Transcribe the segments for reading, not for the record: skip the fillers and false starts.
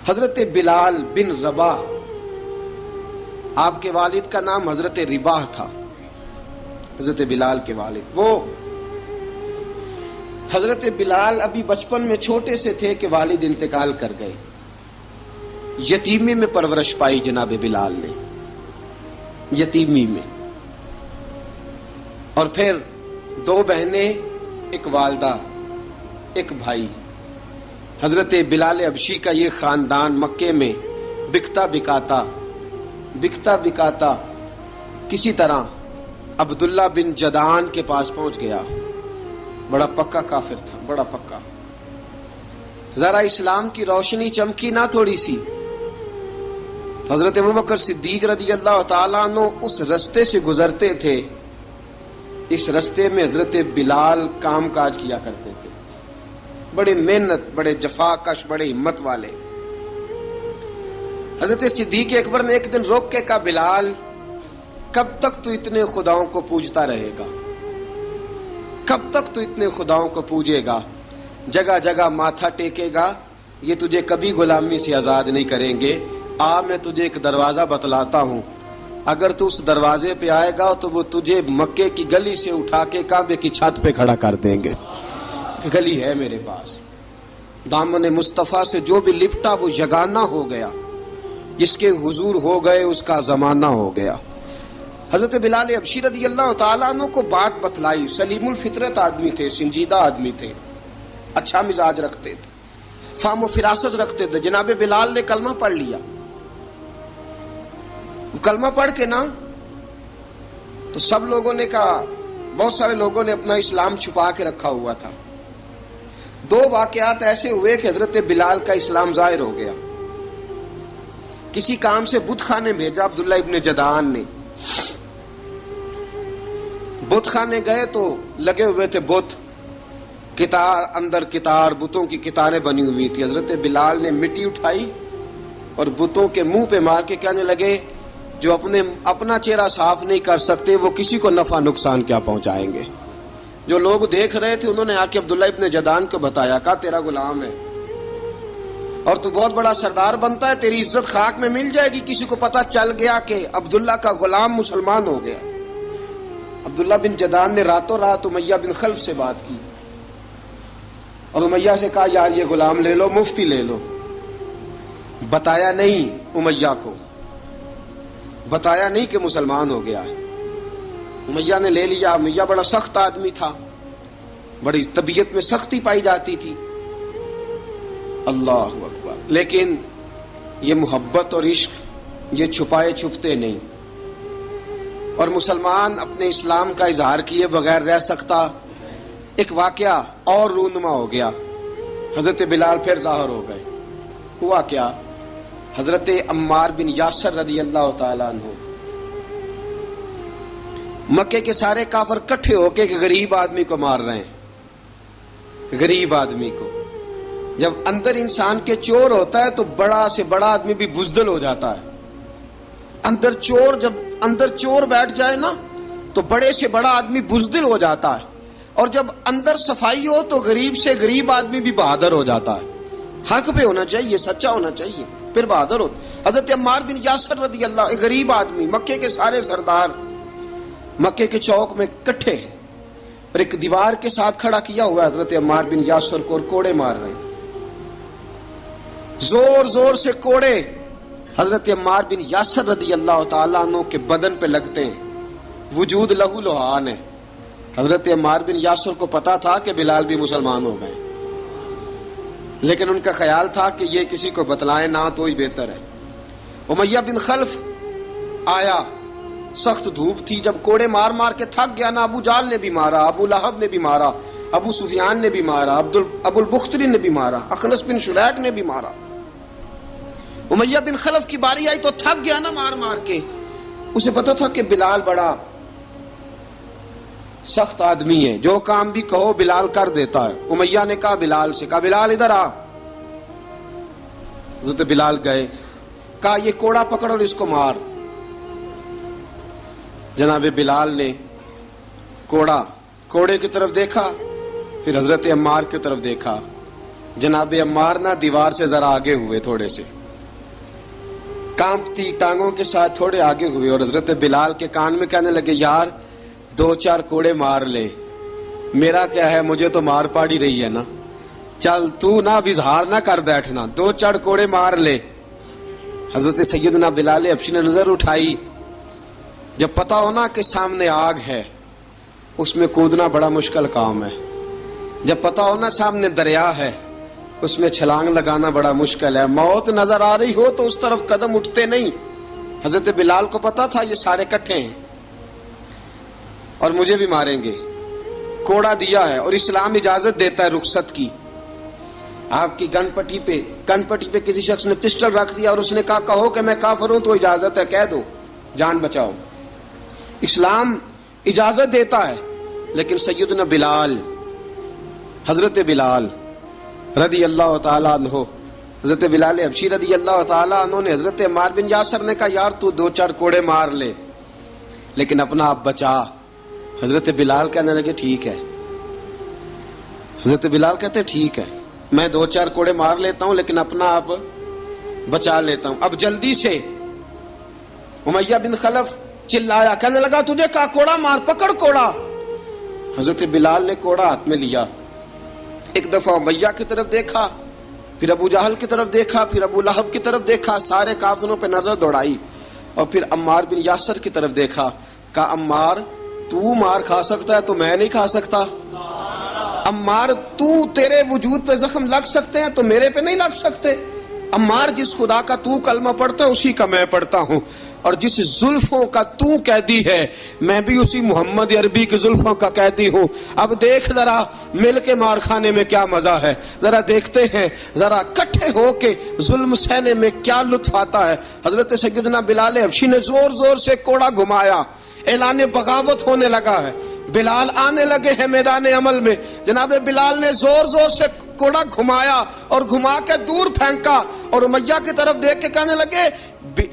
حضرت بلال بن رباح، آپ کے والد کا نام حضرت رباح تھا، حضرت بلال کے والد۔ وہ حضرت بلال ابھی بچپن میں چھوٹے سے تھے کہ والد انتقال کر گئے، یتیمی میں پرورش پائی جناب بلال نے، یتیمی میں، اور پھر 2 بہنیں، ایک والدہ، ایک بھائی۔ حضرت بلال حبشی کا یہ خاندان مکے میں بکتا بکاتا کسی طرح عبداللہ بن جدعان کے پاس پہنچ گیا۔ بڑا پکا کافر تھا، بڑا پکا۔ ذرا اسلام کی روشنی چمکی نہ تھوڑی سی، حضرت ابوبکر صدیق رضی اللہ تعالیٰ عنہ اس رستے سے گزرتے تھے، اس رستے میں حضرت بلال کام کاج کیا کرتے تھے، بڑے محنت، بڑے جفاکش، بڑے ہمت والے۔ حضرت صدیق اکبر نے ایک دن روک کے کہا، بلال کب تک تو اتنے خداؤں کو پوجتا رہے گا؟ کب تک تو اتنے خداؤں کو پوجے گا، جگہ جگہ ماتھا ٹیکے گا؟ یہ تجھے کبھی غلامی سے آزاد نہیں کریں گے۔ میں تجھے ایک دروازہ بتلاتا ہوں، اگر تو اس دروازے پہ آئے گا تو وہ تجھے مکے کی گلی سے اٹھا کے کعبے کی چھت پہ کھڑا کر دیں گے۔ گلی ہے میرے پاس، دامن مصطفیٰ سے جو بھی لپٹا وہ یگانہ ہو گیا، جس کے حضور ہو گئے اس کا زمانہ ہو گیا۔ حضرت بلال حبشی رضی اللہ تعالیٰ عنہ کو بات بتلائی، سلیم الفطرت آدمی تھے، سنجیدہ آدمی تھے، اچھا مزاج رکھتے تھے، فہم و فراست رکھتے تھے۔ جناب بلال نے کلمہ پڑھ لیا، کلمہ پڑھ کے نا تو سب لوگوں نے کہا، بہت سارے لوگوں نے اپنا اسلام چھپا کے رکھا ہوا تھا۔ 2 واقعات ایسے ہوئے کہ حضرت بلال کا اسلام ظاہر ہو گیا۔ کسی کام سے بت خانے بھیجا عبداللہ ابن جدعان نے، بت خانے گئے تو لگے ہوئے تھے بت، کتار اندر کتار، بتوں کی کتاریں بنی ہوئی تھی۔ حضرت بلال نے مٹی اٹھائی اور بتوں کے منہ پہ مار کے کہنے لگے، جو اپنا چہرہ صاف نہیں کر سکتے وہ کسی کو نفع نقصان کیا پہنچائیں گے۔ جو لوگ دیکھ رہے تھے انہوں نے آ کے عبداللہ ابن جدعان کو بتایا، کہا تیرا غلام ہے اور تو بہت بڑا سردار بنتا ہے، تیری عزت خاک میں مل جائے گی کسی کو پتہ چل گیا کہ عبداللہ کا غلام مسلمان ہو گیا۔ عبداللہ بن جدعان نے راتوں رات امیہ بن خلف سے بات کی اور امیہ سے کہا، یار یہ غلام لے لو، مفتی لے لو۔ بتایا نہیں امیہ کو، بتایا نہیں کہ مسلمان ہو گیا ہے۔ امیہ نے لے لیا۔ امیہ بڑا سخت آدمی تھا، بڑی طبیعت میں سختی پائی جاتی تھی، اللہ اکبر، لیکن یہ محبت اور عشق یہ چھپائے چھپتے نہیں، اور مسلمان اپنے اسلام کا اظہار کیے بغیر رہ سکتا؟ ایک واقعہ اور رونما ہو گیا، حضرت بلال پھر ظاہر ہو گئے۔ ہوا کیا؟ حضرت عمار بن یاسر رضی اللہ تعالیٰ عنہ، مکے کے سارے کافر کٹھے ہو کے غریب آدمی کو مار رہے ہیں، غریب آدمی کو۔ جب اندر انسان کے چور ہوتا ہے تو بڑا سے بڑا آدمی بھی بزدل ہو جاتا ہے۔ جب اندر چور بیٹھ جائے نا تو بڑے سے بڑا آدمی بزدل ہو جاتا ہے، اور جب اندر صفائی ہو تو غریب سے غریب آدمی بھی بہادر ہو جاتا ہے۔ حق پہ ہونا چاہیے، سچا ہونا چاہیے، پھر بہادر ہو۔ حضرت عمار بن یاسر رضی اللہ، ایک غریب آدمی، مکے کے سارے سردار مکے کے چوک میں کٹھے ہیں اور ایک دیوار کے ساتھ کھڑا کیا ہوا ہے حضرت عمار بن یاسر کو، اور کوڑے مار رہے ہیں، زور زور سے کوڑے حضرت عمار بن یاسر رضی اللہ تعالیٰ عنہ کے بدن پہ لگتے ہیں، وجود لہو لہان ہے۔ حضرت عمار بن یاسر کو پتا تھا کہ بلال بھی مسلمان ہو گئے، لیکن ان کا خیال تھا کہ یہ کسی کو بتلائیں نہ تو ہی بہتر ہے۔ امیہ بن خلف آیا، سخت دھوپ تھی، جب کوڑے مار مار کے تھک گیا نا، ابو جال نے بھی مارا، ابو لہب نے بھی مارا، ابو سفیان نے بھی مارا، ابو البختری نے بھی مارا، اخنس بن شریک نے بھی مارا۔ امیہ بن خلف کی باری آئی تو تھک گیا نا مار مار کے، اسے پتا تھا کہ بلال بڑا سخت آدمی ہے، جو کام بھی کہو بلال کر دیتا ہے۔ امیہ نے کہا بلال سے، کہا بلال ادھر آ۔ حضرت بلال گئے، کہا یہ کوڑا پکڑ اور اس کو مار۔ جناب بلال نے کوڑے کی طرف دیکھا، پھر حضرت عمار کی طرف دیکھا۔ جناب عمار نہ دیوار سے ذرا آگے ہوئے تھوڑے سے، کانپتی ٹانگوں کے ساتھ تھوڑے آگے ہوئے اور حضرت بلال کے کان میں کہنے لگے یار 2-4 کوڑے مار لے. میرا کیا ہے, مجھے تو مار پاڑی رہی ہے نا, چل تو نہ اب اظہار نہ کر بیٹھنا, 2-4 کوڑے مار لے. حضرت سیدنا بلال حبشی نے نظر اٹھائی. جب پتا ہونا کہ سامنے آگ ہے اس میں کودنا بڑا مشکل کام ہے. جب پتا ہونا سامنے دریا ہے اس میں چھلانگ لگانا بڑا مشکل ہے. موت نظر آ رہی ہو تو اس طرف قدم اٹھتے نہیں. حضرت بلال کو پتا تھا یہ سارے کٹھے ہیں اور مجھے بھی ماریں گے. کوڑا دیا ہے اور اسلام اجازت دیتا ہے رخصت کی. آپ کی گن پٹی پہ کسی شخص نے پسٹل رکھ دیا اور اس نے کہا کہو کہ میں کافر ہوں تو اجازت ہے, کہہ دو, جان بچاؤ. اسلام اجازت دیتا ہے. لیکن سیدنا بلال, حضرت بلال رضی اللہ تعالیٰ عنہ, حضرت بلال حبشی رضی اللہ تعالیٰ عنہ نے حضرت عمار بن یاسر نے کہا یار تو 2-4 کوڑے مار لے لیکن اپنا آپ بچا. حضرت بلال کہنے لگے ٹھیک ہے. حضرت بلال کہتے ہیں ٹھیک ہے, میں 2-4 کوڑے مار لیتا ہوں لیکن اپنا آپ بچا لیتا ہوں. اب جلدی سے امیہ بن خلف چلایا, کہنے لگا تجھے کہا کوڑا مار, پکڑ کوڑا. حضرت بلال نے کوڑا ہاتھ میں لیا, ایک دفعہ امیہ کی طرف دیکھا, پھر ابو جہل کی طرف دیکھا, پھر ابو لہب کی طرف دیکھا, سارے کافروں پہ نظر دوڑائی اور پھر عمار بن یاسر کی طرف دیکھا. کہا عمار تو مار کھا سکتا ہے تو میں نہیں کھا سکتا. عمار تیرے وجود پہ زخم لگ سکتے ہیں تو میرے پہ نہیں لگ سکتے. عمار جس خدا کا تو کلمہ پڑھتا ہے اسی کا میں پڑھتا ہوں, اور جس زلفوں کا تو قیدی ہے میں بھی اسی محمد عربی کی زلفوں کا قیدی ہوں. اب دیکھ ذرا مل کے مار کھانے میں کیا مزہ ہے, ذرا دیکھتے ہیں ذرا کٹھے ہو کے ظلم سہنے میں کیا لطف آتا ہے. حضرت سیدنا بلال حبشی نے زور زور سے کوڑا گھمایا, اعلان بغاوت ہونے لگا ہے. بلال آنے لگے ہیں میدان عمل میں. جناب بلال نے زور زور سے کوڑا گھمایا اور گھما کے دور پھینکا اور امیہ کی طرف دیکھ کے کہنے لگے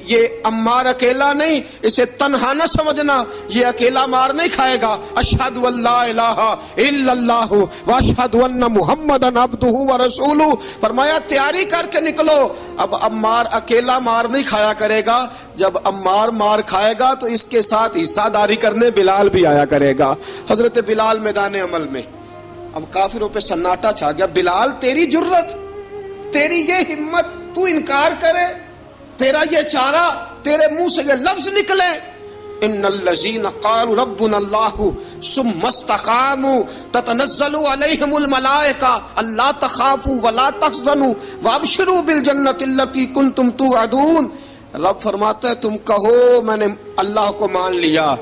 یہ عمار اکیلا نہیں, اسے تنہا نہ سمجھنا, یہ اکیلا مار نہیں کھائے گا. اشہد ان لا الہ الا اللہ واشہد ان محمدن عبدہ ورسولہ. فرمایا تیاری کر کے نکلو, اب عمار اکیلا مار نہیں کھایا کرے گا, جب عمار مار کھائے گا تو اس کے ساتھ حصہ داری کرنے بلال بھی آیا کرے گا. حضرت بلال میدان عمل میں. اب کافروں پہ سناٹا چھا گیا. بلال تیری جرت, تیری یہ ہمت, تو انکار کرے, تیرا یہ چارہ, تیرے منہ سے یہ لفظ نکلے ان الذین قالوا ربنا اللہ ثم استقاموا تتنزل علیہم الملائکہ الا تخافوا ولا تحزنوا وابشروا بالجنۃ التی کنتم توعدون. رب فرماتا ہے تم کہو میں نے اللہ کو مان لیا,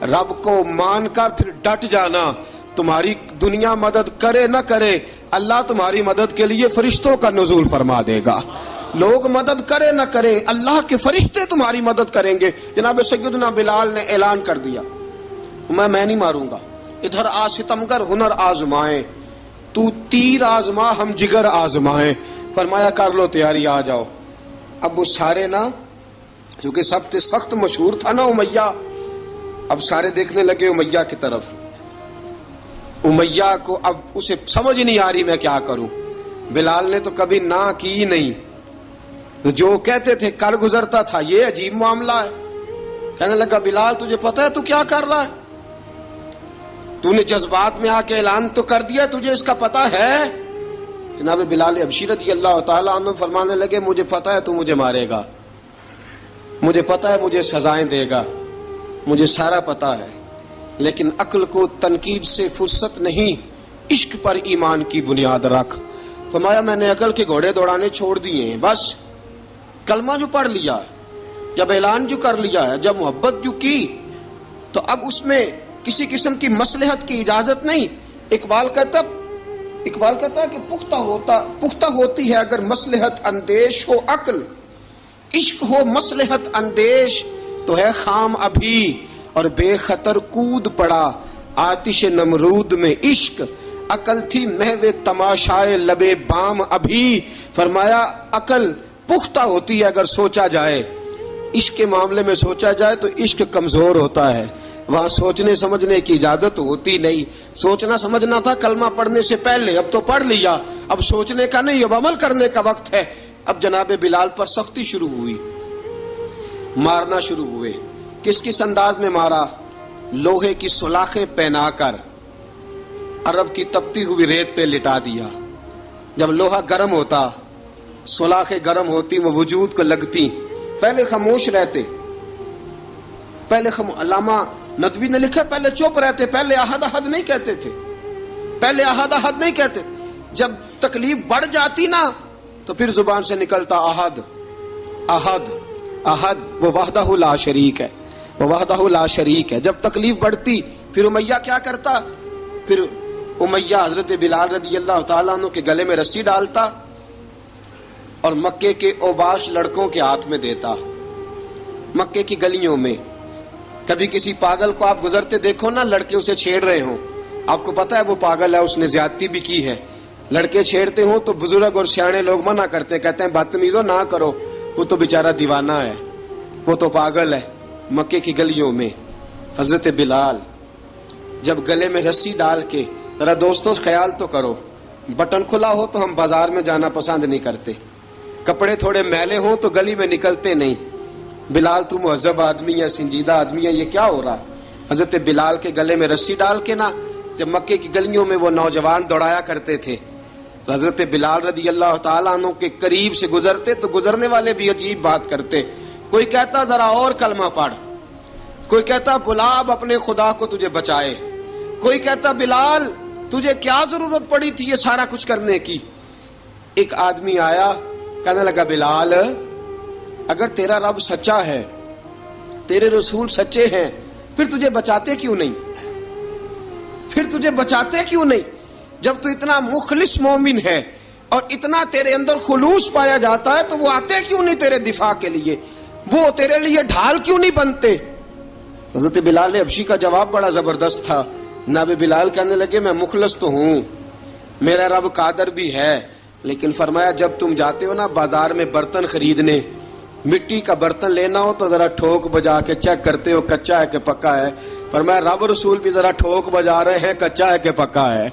رب کو مان کر پھر ڈٹ جانا. تمہاری دنیا مدد کرے نہ کرے اللہ تمہاری مدد کے لیے فرشتوں کا نزول فرما دے گا. لوگ مدد کرے نہ کرے اللہ کے فرشتے تمہاری مدد کریں گے. جناب سیدنا بلال نے اعلان کر دیا میں نہیں ماروں گا. ادھر آ ستمگر ہنر آزمائیں, تو تیر آزما ہم جگر آزمائیں. فرمایا کر لو تیاری, آ جاؤ. اب وہ سارے نا, کیونکہ سب سے سخت مشہور تھا نا امیہ, اب سارے دیکھنے لگے امیہ کی طرف. امیہ کو اب اسے سمجھ نہیں آ رہی میں کیا کروں. بلال نے تو کبھی نہ کی نہیں, تو جو کہتے تھے کر گزرتا تھا. یہ عجیب معاملہ ہے. کہنے لگا بلال تجھے پتا ہے تو کیا کر رہا ہے, تو نے جذبات میں آ کے اعلان تو کر دیا, تجھے اس کا پتا ہے. جناب بلال حبشی رضی اللہ تعالیٰ عنہ فرمانے لگے مجھے پتا ہے تو مجھے مارے گا, مجھے پتا ہے مجھے سزائیں دے گا, مجھے سارا پتا ہے, لیکن عقل کو تنقید سے فرصت نہیں, عشق پر ایمان کی بنیاد رکھ. فرمایا میں نے عقل کے گھوڑے دوڑانے چھوڑ دیے ہیں, بس کلمہ جو پڑھ لیا, جب اعلان جو کر لیا ہے, جب محبت جو کی تو اب اس میں کسی قسم کی مصلحت کی اجازت نہیں. اقبال کہتا کہ پختہ ہوتی ہے اگر مصلحت اندیش ہو عقل, عشق ہو مصلحت اندیش تو ہے خام ابھی, اور بے خطر کود پڑا آتش نمرود میں عشق. عقل تھی محو تماشائے لبے بام ابھی. فرمایا عقل پختہ ہوتی ہے اگر سوچا جائے, عشق کے معاملے میں سوچا جائے تو عشق کمزور ہوتا ہے, وہاں سوچنے سمجھنے کی اجازت ہوتی نہیں. سوچنا سمجھنا تھا کلمہ پڑھنے سے پہلے, اب تو پڑھ لیا, اب سوچنے کا نہیں, اب عمل کرنے کا وقت ہے. اب جناب بلال پر سختی شروع ہوئی. مارنا شروع ہوئے. کس کس انداز میں مارا؟ لوہے کی سلاخیں پہنا کر عرب کی تپتی ہوئی ریت پہ لٹا دیا. جب لوہا گرم ہوتا، سلاخیں گرم ہوتی، وہ وجود کو لگتی، پہلے خاموش رہتے. علامہ ندوی نے لکھا پہلے چپ رہتے، پہلے احد احد نہیں کہتے تھے، پہلے احد احد نہیں کہتے. جب تکلیف بڑھ جاتی نا تو پھر زبان سے نکلتا احد احد احد. وہ وحدہ لا شریک ہے، وہ وحدہ لا شریک ہے. جب تکلیف بڑھتی پھر امیہ کیا کرتا؟ پھر امیہ حضرت بلال رضی اللہ تعالیٰ عنہ کے گلے میں رسی ڈالتا اور مکے کے اوباش لڑکوں کے ہاتھ میں دیتا. مکے کی گلیوں میں کبھی کسی پاگل کو آپ گزرتے دیکھو نا، لڑکے اسے چھیڑ رہے ہوں، آپ کو پتا ہے وہ پاگل ہے، اس نے زیادتی بھی کی ہے. لڑکے چھیڑتے ہوں تو بزرگ اور سیانے لوگ منع کرتے ہیں، کہتے ہیں بدتمیزوں نہ کرو، وہ تو بیچارہ دیوانہ ہے، وہ تو پاگل ہے. مکے کی گلیوں میں حضرت بلال جب گلے میں رسی ڈال کے، ذرا دوستوں خیال تو کرو، بٹن کھلا ہو تو ہم بازار میں جانا پسند نہیں کرتے، کپڑے تھوڑے میلے ہوں تو گلی میں نکلتے نہیں. بلال تو مہذب آدمی ہے، سنجیدہ آدمی ہے، یہ کیا ہو رہا؟ حضرت بلال کے گلے میں رسی ڈال کے نا جب مکے کی گلیوں میں وہ نوجوان دوڑایا کرتے تھے، حضرت بلال رضی اللہ تعالیٰ عنہ کے قریب سے گزرتے تو گزرنے والے بھی عجیب بات کرتے. کوئی کہتا ذرا اور کلمہ پڑھ، کوئی کہتا بلا اب اپنے خدا کو تجھے بچائے، کوئی کہتا بلال تجھے کیا ضرورت پڑی تھی یہ سارا کچھ کرنے کی. ایک آدمی آیا کہنے لگا بلال اگر تیرا رب سچا ہے، تیرے رسول سچے ہیں، پھر تجھے بچاتے کیوں نہیں؟ پھر تجھے بچاتے کیوں نہیں؟ جب تو اتنا مخلص مومن ہے اور اتنا تیرے اندر خلوص پایا جاتا ہے تو وہ آتے کیوں نہیں تیرے دفاع کے لیے؟ وہ تیرے لیے ڈھال کیوں نہیں بنتے؟ حضرت بلال حبشی کا جواب بڑا زبردست تھا. جناب بلال کہنے لگے میں مخلص تو ہوں، میرا رب قادر بھی ہے، لیکن فرمایا جب تم جاتے ہو نا بازار میں برتن خریدنے، مٹی کا برتن لینا ہو تو ذرا ٹھوک بجا کے چیک کرتے ہو کچا ہے کہ پکا ہے. فرمایا رب رسول بھی ذرا ٹھوک بجا رہے ہیں کچا ہے کہ پکا ہے.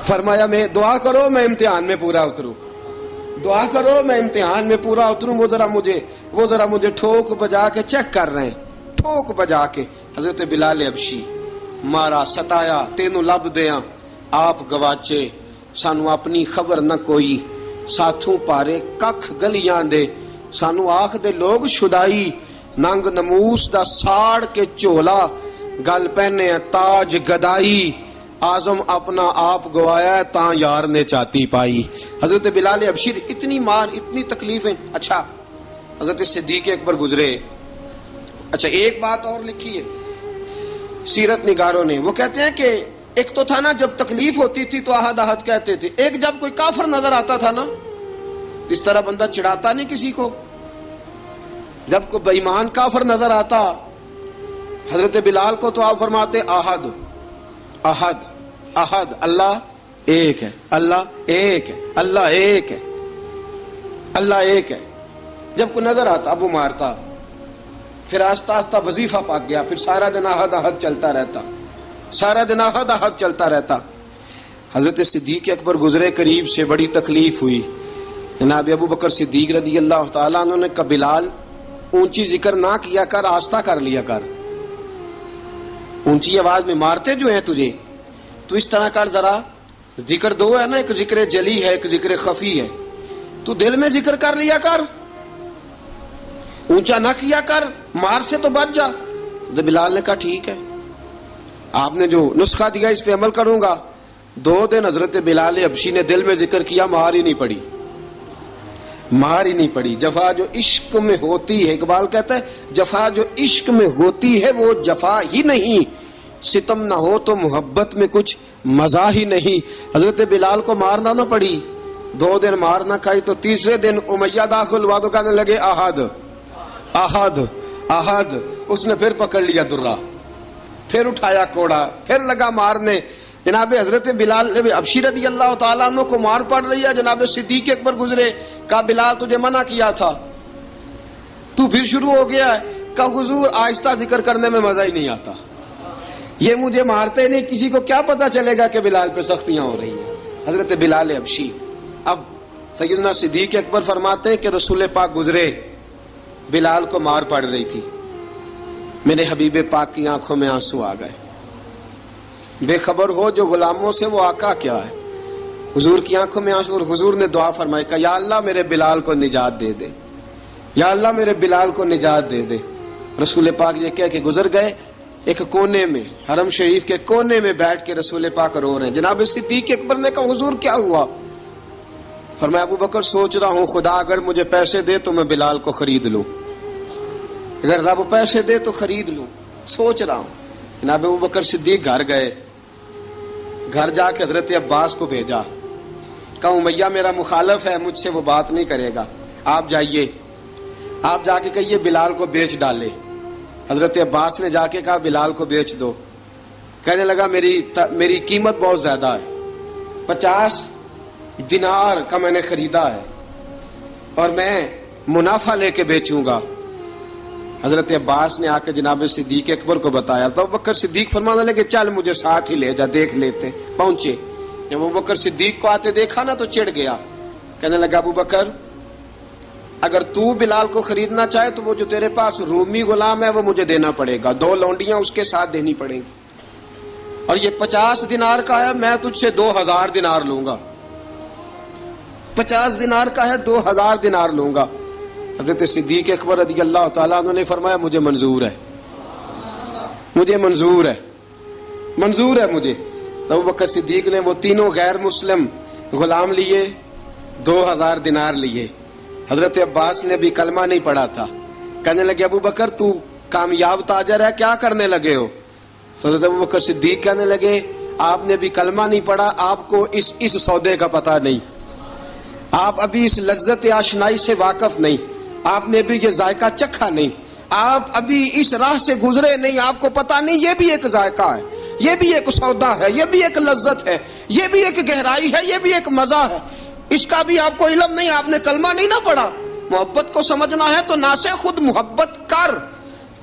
فرمایا میں دعا کرو میں امتحان میں پورا اتروں، دعا کرو میں امتحان میں پورا اتروں. وہ ذرا مجھے ٹھوک بجا کے چیک کر رہے ہیں، ٹھوک بجا کے. حضرت بلال حبشی مارا ستایا تینوں لب دیاں آپ گواچے، سانو اپنی خبر نہ کوئی، ساتھوں پارے ککھ گلیاں دے، سانو آخ دے لوگ شدائی، ننگ نموس دا ساڑ کے چولا، گل پہنے تاج گدائی، آزم اپنا آپ گوایا تاں یار نے چاتی پائی. حضرت بلال حبشی اتنی مار، اتنی تکلیفیں. اچھا حضرت صدیق اکبر گزرے. اچھا ایک بات اور لکھی ہے سیرت نگاروں نے، وہ کہتے ہیں کہ ایک تو تھا نا جب تکلیف ہوتی تھی تو احد احد کہتے تھے، ایک جب کوئی کافر نظر آتا تھا نا اس طرح بندہ چڑھاتا نہیں کسی کو، جب کوئی بے ایمان کافر نظر آتا حضرت بلال کو تو آپ فرماتے احد احد احد، اللہ ایک ہے، اللہ ایک ہے، اللہ ایک ہے، اللہ ایک ہے. جب کوئی نظر آتا اب وہ مارتا، پھر آہستہ آہستہ وظیفہ پاک گیا، پھر سارا دن احد احد چلتا رہتا، سارا دن احد احد چلتا رہتا. حضرت صدیق اکبر گزرے قریب سے، بڑی تکلیف ہوئی. جناب ابو بکر صدیق رضی اللہ تعالیٰ عنہ نے کہا بلال اونچی ذکر نہ کیا کر، آہستہ کر لیا کر، اونچی آواز میں مارتے جو ہیں تجھے تو اس طرح کر، ذرا ذکر دو ہے نا، ایک ذکر جلی ہے ایک ذکر خفی ہے، تو دل میں ذکر کر لیا کر، اونچا نہ کیا کر، مار سے تو بچ جا. تو بلال نے کہا ٹھیک ہے، آپ نے جو نسخہ دیا اس پہ عمل کروں گا. 2 دن حضرت بلال حبشی نے دل میں ذکر کیا، مار ہی نہیں پڑی، مار ہی نہیں پڑی. جفا جو عشق میں ہوتی ہے، اقبال کہتا ہے جفا جو عشق میں ہوتی ہے وہ جفا ہی نہیں، ستم نہ ہو تو محبت میں کچھ مزہ ہی نہیں. حضرت بلال کو مارنا نہ پڑی، 2 دن مار نہ کھائی تو تیسرے دن امیہ داخل ہوا تو کہنے لگے احد احد احد. اس نے پھر پکڑ لیا درہ، پھر اٹھایا کوڑا، پھر لگا مارنے. جناب حضرت بلال حبشی رضی اللہ تعالیٰ عنہ کو مار پڑ رہی ہے. جناب صدیق اکبر گزرے، کہا بلال تجھے منع کیا تھا، تو پھر شروع ہو گیا ہے. کہا حضور آہستہ ذکر کرنے میں مزہ ہی نہیں آتا، یہ مجھے مارتے نہیں، کسی کو کیا پتا چلے گا کہ بلال پہ سختیاں ہو رہی ہیں. حضرت بلال حبشی. اب سیدنا صدیق اکبر فرماتے ہیں کہ رسول پاک گزرے، بلال کو مار پڑ رہی تھی. میرے حبیب پاک کی آنکھوں میں آنسو آ گئے. بے خبر ہو جو غلاموں سے وہ آقا کیا ہے. حضور کی آنکھوں میں آنسو, اور حضور نے دعا فرمائی کہ یا اللہ میرے بلال کو نجات دے دے, یا اللہ میرے بلال کو نجات دے دے. رسول پاک یہ کہہ کے گزر گئے. ایک کونے میں, حرم شریف کے کونے میں بیٹھ کے رسول پاک رو رہے ہیں. جناب صدیق اکبر نے کہا حضور کیا ہوا؟ فرمایا ابو بکر سوچ رہا ہوں خدا اگر مجھے پیسے دے تو میں بلال کو خرید لوں, اگر رب پیسے دے تو خرید لوں, سوچ رہا ہوں. جناب ابو بکر صدیق گھر گئے. گھر جا کے حضرت عباس کو بھیجا, کہا امیہ میرا مخالف ہے, مجھ سے وہ بات نہیں کرے گا, آپ جائیے, آپ جا کے کہیے بلال کو بیچ ڈالے. حضرت عباس نے جا کے کہا بلال کو بیچ دو. کہنے لگا میری قیمت بہت زیادہ ہے, 50 دینار کا میں نے خریدا ہے اور میں منافع لے کے بیچوں گا. حضرت عباس نے آ کے جناب صدیق اکبر کو بتایا تو ابو بکر صدیق فرمانے لگے چل مجھے ساتھ ہی لے جا, دیکھ لیتے. پہنچے, جب ابو بکر صدیق کو آتے دیکھا نا تو چڑ گیا. کہنے لگا ابو بکر اگر تو بلال کو خریدنا چاہے تو وہ جو تیرے پاس رومی غلام ہے وہ مجھے دینا پڑے گا, 2 لونڈیاں اس کے ساتھ دینی پڑیں گی, اور یہ 50 دینار کا ہے, میں تجھ سے 2000 دینار لوں گا. 50 دینار کا ہے, 2000 دینار لوں گا. حضرت صدیق اکبر رضی اللہ تعالیٰ عنہ نے فرمایا مجھے منظور ہے, مجھے منظور ہے, منظور ہے مجھے. تو ابو بکر صدیق نے وہ تینوں غیر مسلم غلام لیے, 2000 دینار لیے. حضرت عباس نے بھی کلمہ نہیں پڑھا تھا. کہنے لگے ابو بکر تو کامیاب تاجر ہے, کیا کرنے لگے ہو؟ تو حضرت ابو بکر صدیق کہنے لگے آپ نے بھی کلمہ نہیں پڑھا, آپ کو اس سودے کا پتہ نہیں, آپ ابھی اس لذت آشنائی سے واقف نہیں, آپ نے بھی یہ ذائقہ چکھا نہیں, آپ ابھی اس راہ سے گزرے نہیں, آپ کو پتہ نہیں یہ بھی ایک ذائقہ ہے, یہ بھی ایک سودا ہے, یہ بھی ایک لذت ہے, یہ بھی ایک گہرائی ہے, یہ بھی ایک مزہ ہے, اس کا بھی آپ کو علم نہیں, آپ نے کلمہ نہیں نہ پڑھا. محبت کو سمجھنا ہے تو نہ سے خود محبت کر,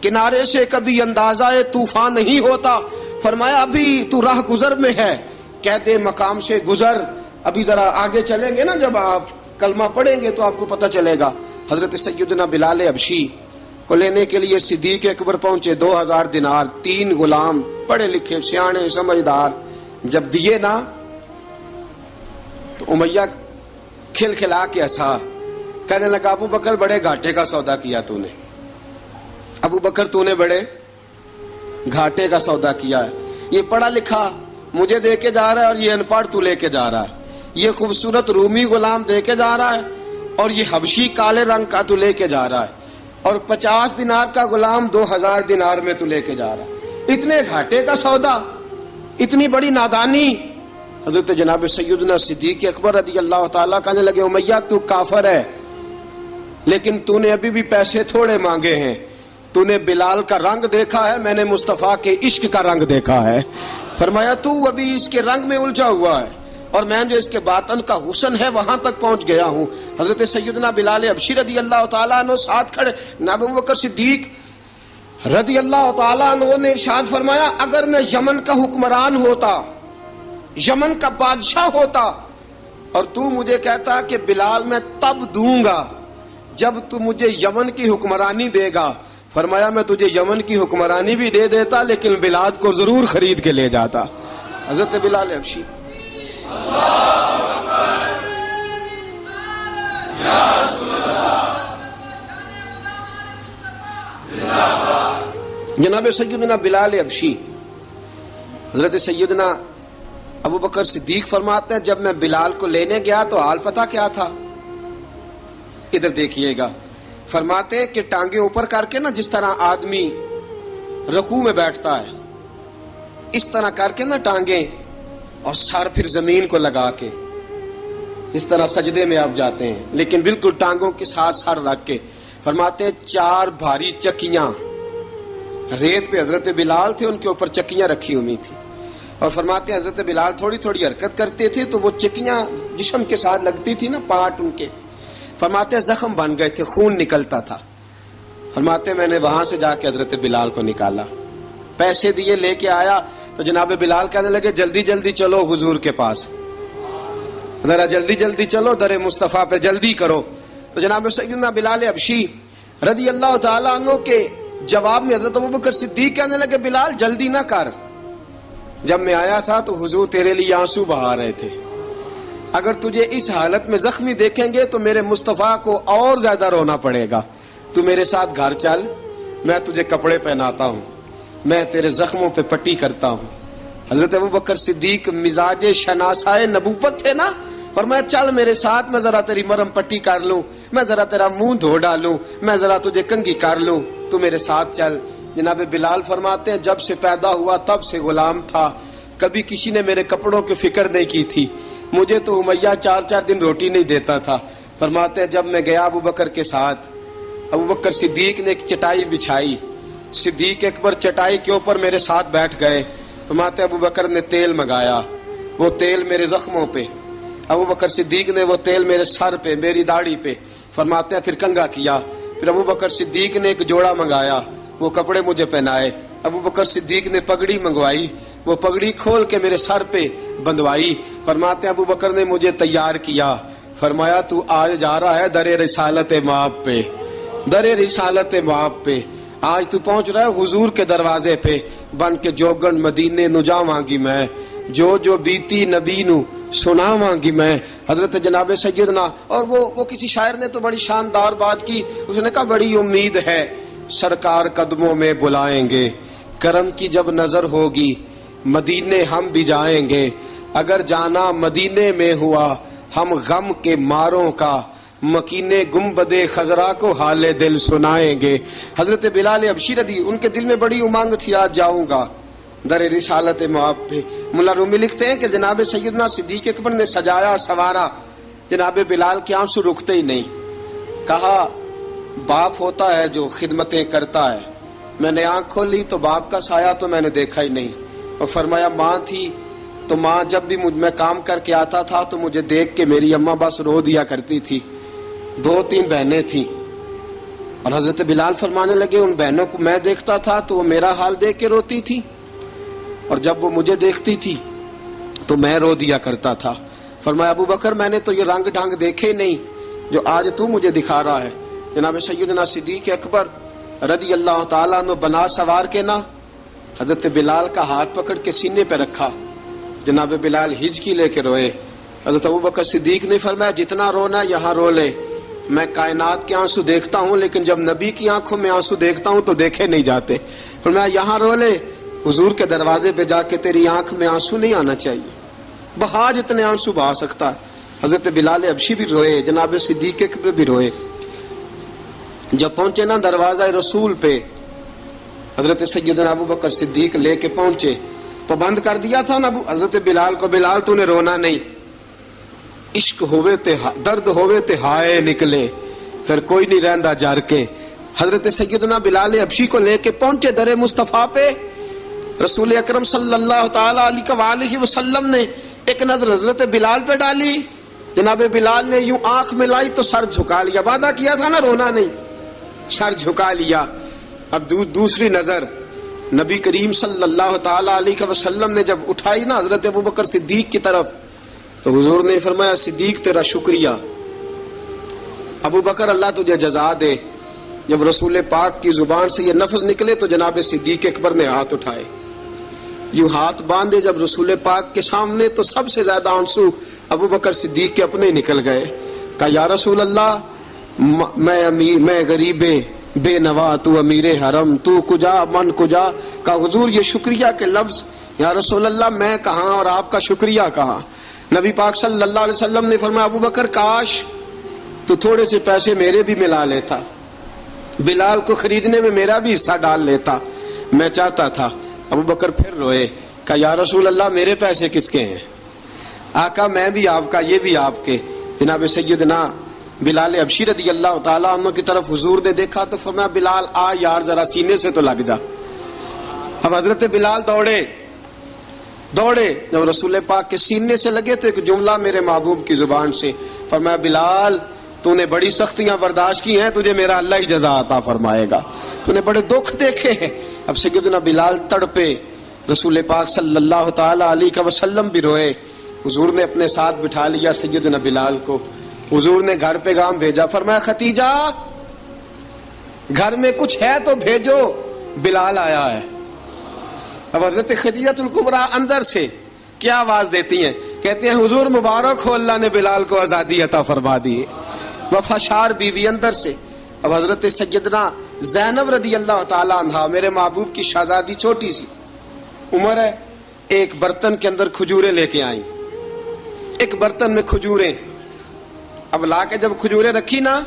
کنارے سے کبھی اندازہ طوفان نہیں ہوتا. فرمایا ابھی تو راہ گزر میں ہے, کہہ دے مقام سے گزر, ابھی ذرا آگے چلیں گے نا, جب آپ کلمہ پڑھیں گے تو آپ کو پتہ چلے گا. حضرت سیدنا بلال حبشی کو لینے کے لیے صدیق اکبر پہنچے, 2000 دینار, 3 غلام پڑھے لکھے سیانے سمجھدار. جب دیے نا تو امیہ کھل کھلا کے ہنسا. کہنے لگا ابو بکر بڑے گھاٹے کا سودا کیا تو نے, ابو بکر تو نے بڑے گھاٹے کا سودا کیا ہے. یہ پڑھا لکھا مجھے دے کے جا رہا ہے اور یہ ان پڑھ تو لے کے جا رہا ہے, یہ خوبصورت رومی غلام دے کے جا رہا ہے اور یہ حبشی کالے رنگ کا تو لے کے جا رہا ہے, اور 50 دینار کا غلام 2000 دینار میں تو لے کے جا رہا ہے. اتنے گھاٹے کا سودا, اتنی بڑی نادانی. حضرت جناب سیدنا صدیق اکبر رضی اللہ تعالیٰ کہنے لگے امیہ تو کافر ہے, لیکن تو نے ابھی بھی پیسے تھوڑے مانگے ہیں, تو نے بلال کا رنگ دیکھا ہے, میں نے مصطفیٰ کے عشق کا رنگ دیکھا ہے. فرمایا تو ابھی اس کے رنگ میں الجھا ہوا ہے, اور میں جو اس کے باطن کا حسن ہے وہاں تک پہنچ گیا ہوں. حضرت سیدنا بلال حبشی رضی اللہ تعالیٰ عنہ ساتھ کھڑے. ابو بکر صدیق رضی اللہ تعالیٰ عنہ نے ارشاد فرمایا اگر میں یمن کا حکمران ہوتا, یمن کا بادشاہ ہوتا, اور تو مجھے کہتا کہ بلال میں تب دوں گا جب تو مجھے یمن کی حکمرانی دے گا, فرمایا میں تجھے یمن کی حکمرانی بھی دے دیتا لیکن بلال کو ضرور خرید کے لے جاتا. حضرت بلال حبشی جناب سیدنا بلال حبشی, حضرت سیدنا ابو بکر صدیق فرماتے ہیں جب میں بلال کو لینے گیا تو حال پتہ کیا تھا, ادھر دیکھیے گا. فرماتے ہیں کہ ٹانگیں اوپر کر کے نا, جس طرح آدمی رکوع میں بیٹھتا ہے اس طرح کر کے نا ٹانگیں, اور سر پھر زمین کو لگا کے جس طرح سجدے میں آپ جاتے ہیں, لیکن بالکل ٹانگوں کے ساتھ سر رکھ کے. فرماتے ہیں 4 بھاری چکیاں ریت پہ حضرت بلال تھے, ان کے اوپر چکیاں رکھی ہوئی تھی, اور فرماتے ہیں حضرت بلال تھوڑی تھوڑی حرکت کرتے تھے تو وہ چکیاں جسم کے ساتھ لگتی تھی نا, پارٹ ان کے. فرماتے ہیں زخم بن گئے تھے, خون نکلتا تھا. فرماتے ہیں میں نے وہاں سے جا کے حضرت بلال کو نکالا, پیسے دیے, لے کے آیا تو جناب بلال کہنے لگے جلدی جلدی چلو حضور کے پاس, ذرا جلدی جلدی چلو, در مصطفیٰ پہ جلدی کرو. تو جناب سیدنا بلال حبشی رضی اللہ تعالیٰ عنہ کے جواب میں حضرت ابوبکر صدیق کہنے لگے بلال جلدی نہ کر، جب میں آیا تھا تو حضور تیرے لیے آنسو بہا رہے تھے، اگر تجھے اس حالت میں زخمی دیکھیں گے تو میرے مصطفیٰ کو اور زیادہ رونا پڑے گا، تو میرے ساتھ گھر چل، میں تجھے کپڑے پہناتا ہوں، میں تیرے زخموں پہ پٹی کرتا ہوں۔ حضرت ابوبکر صدیق مزاج شناسائے نبوت تھے نا، فرمایا چل میرے ساتھ، میں ذرا تیری مرم پٹی کر لوں، میں ذرا تیرا منہ دھو ڈالوں، میں ذرا تجھے کنگھی کر لوں، تو میرے ساتھ چل۔ جناب بلال فرماتے ہیں جب سے پیدا ہوا تب سے غلام تھا، کبھی کسی نے میرے کپڑوں کی فکر نہیں کی تھی، مجھے تو امیہ 4 دن روٹی نہیں دیتا تھا۔ فرماتے ہیں جب میں گیا ابوبکر کے ساتھ، ابوبکر صدیق نے ایک چٹائی بچھائی، صدیق اکبر چٹائی کے اوپر میرے ساتھ بیٹھ گئے۔ فرماتے ہیں ابوبکر نے تیل منگایا، وہ تیل میرے زخموں پہ، ابوبکر صدیق نے وہ تیل میرے سر پہ، میری داڑھی پہ، فرماتے ہیں پھر کنگھا کیا، پھر ابوبکر صدیق نے ایک جوڑا منگایا، وہ کپڑے مجھے پہنائے، ابوبکر صدیق نے پگڑی منگوائی، وہ پگڑی کھول کے میرے سر پہ بندھوائی۔ فرماتے ہیں ابوبکر نے مجھے تیار کیا، فرمایا تو آج جا رہا ہے در رسالت مآب پہ، در رسالت مآب پہ، آج تو پہنچ رہا ہے حضور کے دروازے پہ، بن کے جوگن مدینے نو جاواں گی میں، جو بیتی نبی نو سناواں گی میں۔ حضرت جناب سیدنا، اور وہ کسی شاعر نے تو بڑی شاندار بات کی، اس نے کہا بڑی امید ہے سرکار قدموں میں بلائیں گے، کرم کی جب نظر ہوگی مدینے ہم بھی جائیں گے، اگر جانا مدینے میں ہوا ہم غم کے ماروں کا، مکینے گنبد خضرا کو حال دل سنائیں گے۔ حضرت بلال حبشی رضی، ان کے دل میں بڑی امنگ تھی آج جاؤں گا در رسالت مآب پہ۔ ملا رومی لکھتے ہیں کہ جناب سیدنا صدیق اکبر نے سجایا سوارا، جناب بلال کے آنسو رکتے ہی نہیں، کہا باپ ہوتا ہے جو خدمتیں کرتا ہے، میں نے آنکھ کھولی تو باپ کا سایہ تو میں نے دیکھا ہی نہیں، اور فرمایا ماں تھی تو ماں جب بھی میں کام کر کے آتا تھا تو مجھے دیکھ کے میری اماں بس رو دیا کرتی تھی، 2-3 بہنیں تھیں، اور حضرت بلال فرمانے لگے ان بہنوں کو میں دیکھتا تھا تو وہ میرا حال دیکھ کے روتی تھی، اور جب وہ مجھے دیکھتی تھی تو میں رو دیا کرتا تھا۔ فرمایا ابوبکر میں نے تو یہ رنگ ڈھنگ دیکھے نہیں جو آج تو مجھے دکھا رہا ہے۔ جناب سیدنا صدیق اکبر رضی اللہ تعالیٰ عنہ بنا سوار کے نا حضرت بلال کا ہاتھ پکڑ کے سینے پہ رکھا، جناب بلال ہجکی لے کے روئے۔ حضرت ابوبکر صدیق نے فرمایا جتنا رونا یہاں رو لے، میں کائنات کے آنسو دیکھتا ہوں لیکن جب نبی کی آنکھوں میں آنسو دیکھتا ہوں تو دیکھے نہیں جاتے، فرمایا یہاں رو لے، حضور کے دروازے پہ جا کے تیری آنکھ میں آنسو نہیں آنا چاہیے، بہا جتنے آنسو بہا سکتا ہے۔ حضرت بلال حبشی بھی روئے، جناب صدیق اکبر بھی روئے۔ جب پہنچے نا دروازہ رسول پہ، حضرت سیدنا ابوبکر صدیق لے کے پہنچے، پابند کر دیا تھا نا حضرت بلال کو، بلال تو نے رونا نہیں، عشق ہوئے تے درد ہوئے تے ہائے نکلے، پھر کوئی نہیں رہندا جر کے۔ حضرت سیدنا بلال حبشی کو لے کے پہنچے در مصطفیٰ پہ، رسول اکرم صلی اللہ تعالی علیہ وسلم نے ایک نظر حضرت بلال پہ ڈالی، جناب بلال نے یوں آنکھ ملائی تو سر جھکا لیا، وعدہ کیا تھا نا رونا نہیں، سر جھکا لیا۔ اب دوسری نظر نبی کریم صلی اللہ تعالی علیہ وسلم نے جب اٹھائی نا حضرت ابوبکر صدیق کی طرف تو حضور نے فرمایا صدیق تیرا شکریہ، ابوبکر اللہ تجھے جزا دے۔ جب رسول پاک کی زبان سے یہ لفظ نکلے تو جناب صدیق اکبر نے ہاتھ اٹھائے، یوں ہاتھ باندھے جب رسول پاک کے سامنے تو سب سے زیادہ آنسو ابوبکر صدیق کے اپنے نکل گئے۔ کہا یا رسول اللہ میں غریب بے نوا، تو امیر حرم، تو کجا من کجا۔ کہا حضور یہ شکریہ کے لفظ، یا رسول اللہ میں کہاں اور آپ کا شکریہ کہاں۔ نبی پاک صلی اللہ علیہ وسلم نے فرمایا ابوبکر کاش تو تھوڑے سے پیسے میرے بھی ملا لیتا، بلال کو خریدنے میں میرا بھی حصہ ڈال لیتا، میں چاہتا تھا۔ ابوبکر پھر روئے، کہا یا رسول اللہ میرے پیسے کس کے ہیں؟ آقا میں بھی آپ کا، یہ بھی آپ کے۔ جناب سیدنا بلال حبشی رضی اللہ تعالیٰ عنہ کی طرف حضور نے دیکھا تو فرمایا بلال آ یار ذرا سینے سے تو لگ جا۔ اب حضرت بلال دوڑے، جب رسول پاک کے سینے سے لگے تو ایک جملہ میرے محبوب کی زبان سے، فرمایا بلال تو نے بڑی سختیاں برداشت کی ہیں، تجھے میرا اللہ ہی جزا عطا فرمائے گا، تو نے بڑے دکھ دیکھے ہیں۔ اب سیدنا بلال تڑپے، رسول پاک صلی اللہ تعالی علیہ وسلم بھی روئے۔ حضور نے اپنے ساتھ بٹھا لیا سیدنا بلال کو، حضور نے گھر پیغام بھیجا، فرمایا ختیجہ گھر میں کچھ ہے تو بھیجو، بلال آیا ہے۔ اب حضرت خدیجہ الکبریٰ اندر سے کیا آواز دیتی ہیں؟ کہتے ہیں حضور مبارک ہو، اللہ نے بلال کو آزادی عطا فرما دی۔ وفاشار بیوی اندر سے۔ اب حضرت سیدنا زینب رضی اللہ تعالی عنہا، میرے محبوب کی شہزادی، چھوٹی سی عمر ہے، ایک برتن کے اندر کھجوریں لے کے آئیں، ایک برتن میں کھجوریں۔ اب لا کے جب کھجوریں رکھی نا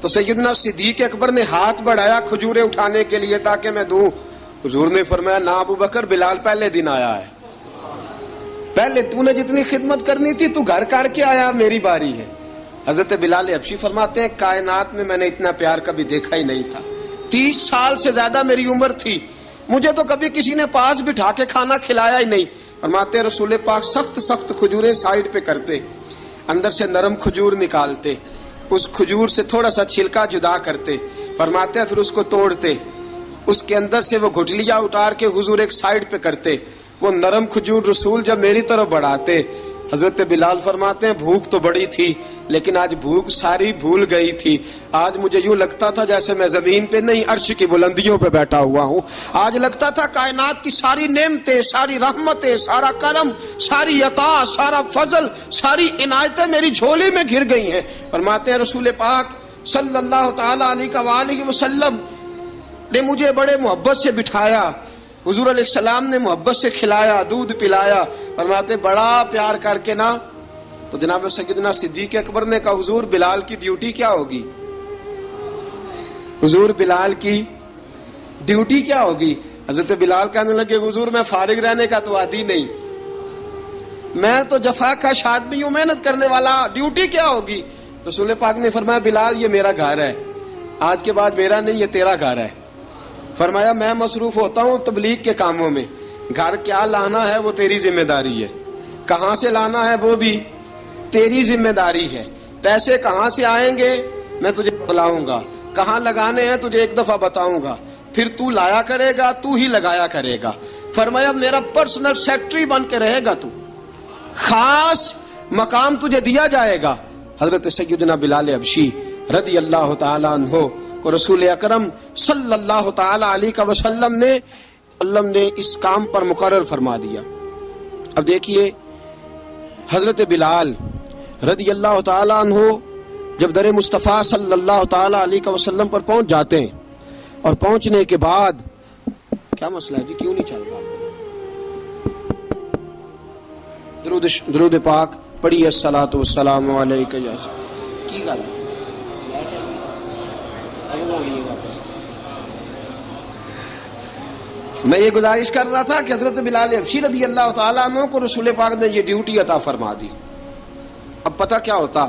تو سیدنا صدیق اکبر نے ہاتھ بڑھایا کھجوریں اٹھانے کے لیے تاکہ میں دوں۔ حضور نے فرمایا نہ ابو بکر، بلال پہلے دن آیا ہے، پہلے تو نے جتنی خدمت کرنی تھی تو گھر کر کے آیا، میری باری ہے۔ حضرت بلال حبشی فرماتے ہیں کائنات میں نے اتنا پیار کبھی دیکھا ہی نہیں تھا۔ 30 سال سے زیادہ میری عمر تھی، مجھے تو کبھی کسی نے پاس بٹھا کے کھانا کھلایا ہی نہیں۔ فرماتے ہیں رسول پاک سخت سخت کھجوریں سائیڈ پہ کرتے، اندر سے نرم کھجور نکالتے، اس کھجور سے تھوڑا سا چھلکا جدا کرتے، فرماتے ہیں پھر اس کو توڑتے، اس کے اندر سے وہ گھٹلیاں اتار کے حضور ایک سائیڈ پہ کرتے، وہ نرم کھجور رسول جب میری طرف بڑھاتے، حضرت بلال فرماتے ہیں بھوک تو بڑی تھی لیکن آج بھوک ساری بھول گئی تھی۔ آج مجھے یوں لگتا تھا جیسے میں زمین پہ نہیں عرش کی بلندیوں پہ بیٹھا ہوا ہوں۔ آج لگتا تھا کائنات کی ساری نعمتیں، ساری رحمتیں، سارا کرم، ساری عطا، سارا فضل، ساری عنایتیں میری جھولی میں گر گئی ہیں۔ فرماتے ہیں رسول پاک صلی اللہ تعالی علیہ وآلہ وسلم نے مجھے بڑے محبت سے بٹھایا، حضور علیہ السلام نے محبت سے کھلایا، دودھ پلایا۔ فرماتے بڑا پیار کر کے نا تو جناب سیدنا صدیق اکبر نے کہا حضور بلال کی ڈیوٹی کیا ہوگی؟ حضور بلال کی ڈیوٹی کیا ہوگی؟ حضرت بلال کہنے لگے حضور میں فارغ رہنے کا تو عادی نہیں، میں تو جفا کا آدمی ہوں، محنت کرنے والا، ڈیوٹی کیا ہوگی؟ رسول پاک نے فرمایا بلال یہ میرا گھر ہے، آج کے بعد میرا نہیں، یہ تیرا گھر ہے۔ فرمایا میں مصروف ہوتا ہوں تبلیغ کے کاموں میں، گھر کیا لانا ہے وہ تیری ذمہ داری ہے، کہاں سے لانا ہے وہ بھی تیری ذمہ داری ہے، پیسے کہاں سے آئیں گے میں تجھے بتلاؤں گا، کہاں لگانے ہیں تجھے ایک دفعہ بتاؤں گا، پھر تو لایا کرے گا، تو ہی لگایا کرے گا۔ فرمایا میرا پرسنل سیکٹری بن کے رہے گا، تو خاص مقام تجھے دیا جائے گا۔ حضرت سیدنا بلال حبشی رضی اللہ تعالی عنہ کو رسول اکرم صلی اللہ تعالی علیہ وسلم نے اس کام پر مقرر فرما دیا۔ اب دیکھیے حضرت بلال رضی اللہ تعالی عنہ جب در مصطفیٰ صلی اللہ تعالی علیہ وسلم پر پہنچ جاتے ہیں، اور پہنچنے کے بعد کیا مسئلہ ہے جی، کیوں نہیں چل رہا؟ درود پاک پڑھیے الصلاۃ والسلام علیک یا کی گل میں یہ گزارش کر رہا تھا کہ حضرت بلال حبشی رضی اللہ تعالیٰ عنہ کو رسول پاک نے یہ ڈیوٹی عطا فرما دی۔ اب پتہ کیا ہوتا،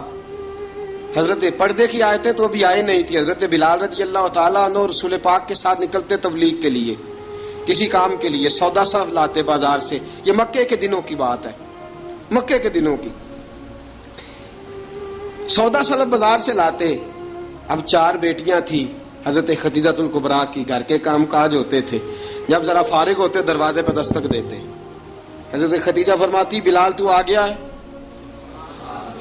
حضرت پردے کی آیتیں تو ابھی آئے نہیں تھی، حضرت بلال رضی اللہ تعالیٰ عنہ رسول پاک کے ساتھ نکلتے تبلیغ کے لیے، کسی کام کے لیے، سودا صرف لاتے بازار سے، یہ مکے کے دنوں کی بات ہے، مکے کے دنوں کی سودا صرف بازار سے لاتے۔ اب 4 بیٹیاں تھیں حضرت خدیجہ الکبریٰ کی، گھر کے کام کاج ہوتے تھے، جب ذرا فارغ ہوتے دروازے پہ دستک دیتے، حضرت خدیجہ فرماتی بلال تو آ گیا ہے،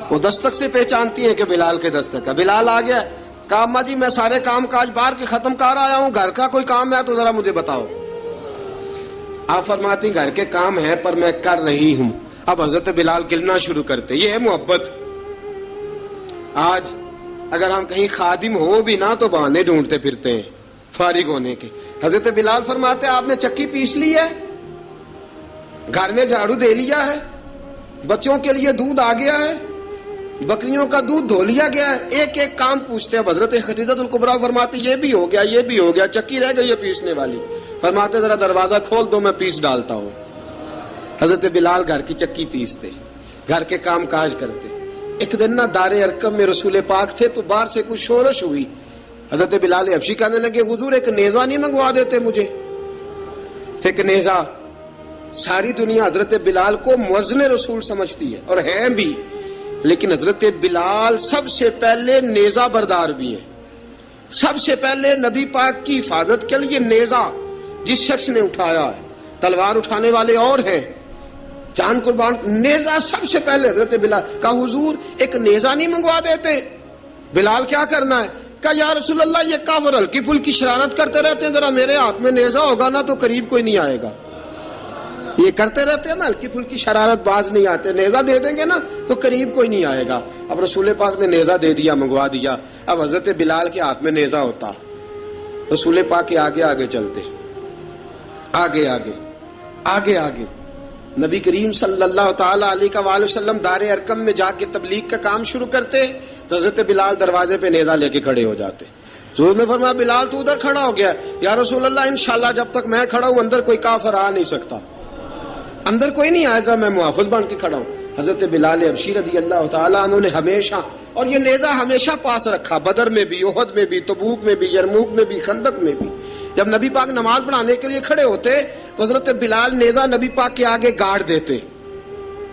وہ دستک سے پہچانتی ہیں کہ بلال کے دستک ہے، بلال آ گیا ہے۔ کہا اماں جی میں سارے کام کاج باہر کے ختم کر آیا ہوں، گھر کا کوئی کام ہے تو ذرا مجھے بتاؤ۔ آپ فرماتی گھر کے کام ہے پر میں کر رہی ہوں۔ اب حضرت بلال گلنا شروع کرتے، یہ ہے محبت۔ آج اگر ہم کہیں خادم ہو بھی نہ تو بہانے ڈھونڈتے پھرتے ہیں فارغ ہونے کے۔ حضرت بلال فرماتے آپ نے چکی پیس لی ہے، گھر میں جھاڑو دے لیا ہے، بچوں کے لیے دودھ آ گیا ہے، بکریوں کا دودھ دھو لیا گیا ہے، ایک ایک کام پوچھتے ہیں۔ حضرت خدیجہ الکبریٰ فرماتے یہ بھی ہو گیا، یہ بھی ہو گیا، چکی رہ گئی ہے پیسنے والی۔ فرماتے ذرا دروازہ کھول دو میں پیس ڈالتا ہوں۔ حضرت بلال گھر کی چکی پیستے، گھر کے کام کاج کرتے۔ ایک دن نہ دار ارقم میں رسول پاک تھے تو باہر سے کچھ شورش ہوئی، حضرت بلال حبشی کہنے لگے حضور ایک نیزہ نہیں منگوا دیتے مجھے؟ ایک نیزہ۔ ساری دنیا حضرت بلال کو مؤذن رسول سمجھتی ہے اور ہیں بھی، لیکن حضرت بلال سب سے پہلے نیزہ بردار بھی ہیں۔ سب سے پہلے نبی پاک کی حفاظت کے لیے نیزہ جس شخص نے اٹھایا ہے، تلوار اٹھانے والے اور ہیں، جان قربان، نیزہ سب سے پہلے حضرت بلال۔ کہا حضور ایک نیزہ نہیں منگوا دیتے؟ بلال کیا کرنا ہے؟ کہا یا رسول اللہ یہ کافر ہلکی پھلکی شرارت کرتے رہتے ہیں، ذرا میرے ہاتھ میں نیزہ ہوگا نا تو قریب کوئی نہیں آئے گا. یہ کرتے رہتے ہیں نا ہلکی پھلکی شرارت، باز نہیں آتے، نیزہ دے دیں گے نا تو قریب کوئی نہیں آئے گا. اب رسول پاک نے نیزہ دے دیا، منگوا دیا. اب حضرت بلال کے ہاتھ میں نیزہ ہوتا، رسول پاک کے آگے آگے چلتے، آگے آگے آگے آگے. نبی کریم صلی اللہ تعالی علیہ وآلہ وسلم دار ارقم میں جا کے تبلیغ کا کام شروع کرتے تو حضرت بلال دروازے پہ نیزہ لے کے کھڑے ہو جاتے. حضور نے فرمایا بلال تو ادھر کھڑا ہو گیا. یا رسول اللہ انشاءاللہ جب تک میں کھڑا ہوں اندر کوئی کافر آ نہیں سکتا، اندر کوئی نہیں آئے گا، میں محافظ بن کے کھڑا ہوں. حضرت بلال حبشی رضی اللہ تعالیٰ عنہ نے ہمیشہ، اور یہ نیزہ ہمیشہ پاس رکھا، بدر میں بھی، احد میں بھی، تبوک میں بھی، یرموک میں بھی، خندق میں بھی. جب نبی پاک نماز پڑھانے کے لیے کھڑے ہوتے تو حضرت بلال نیزہ نبی پاک کے آگے گاڑ دیتے.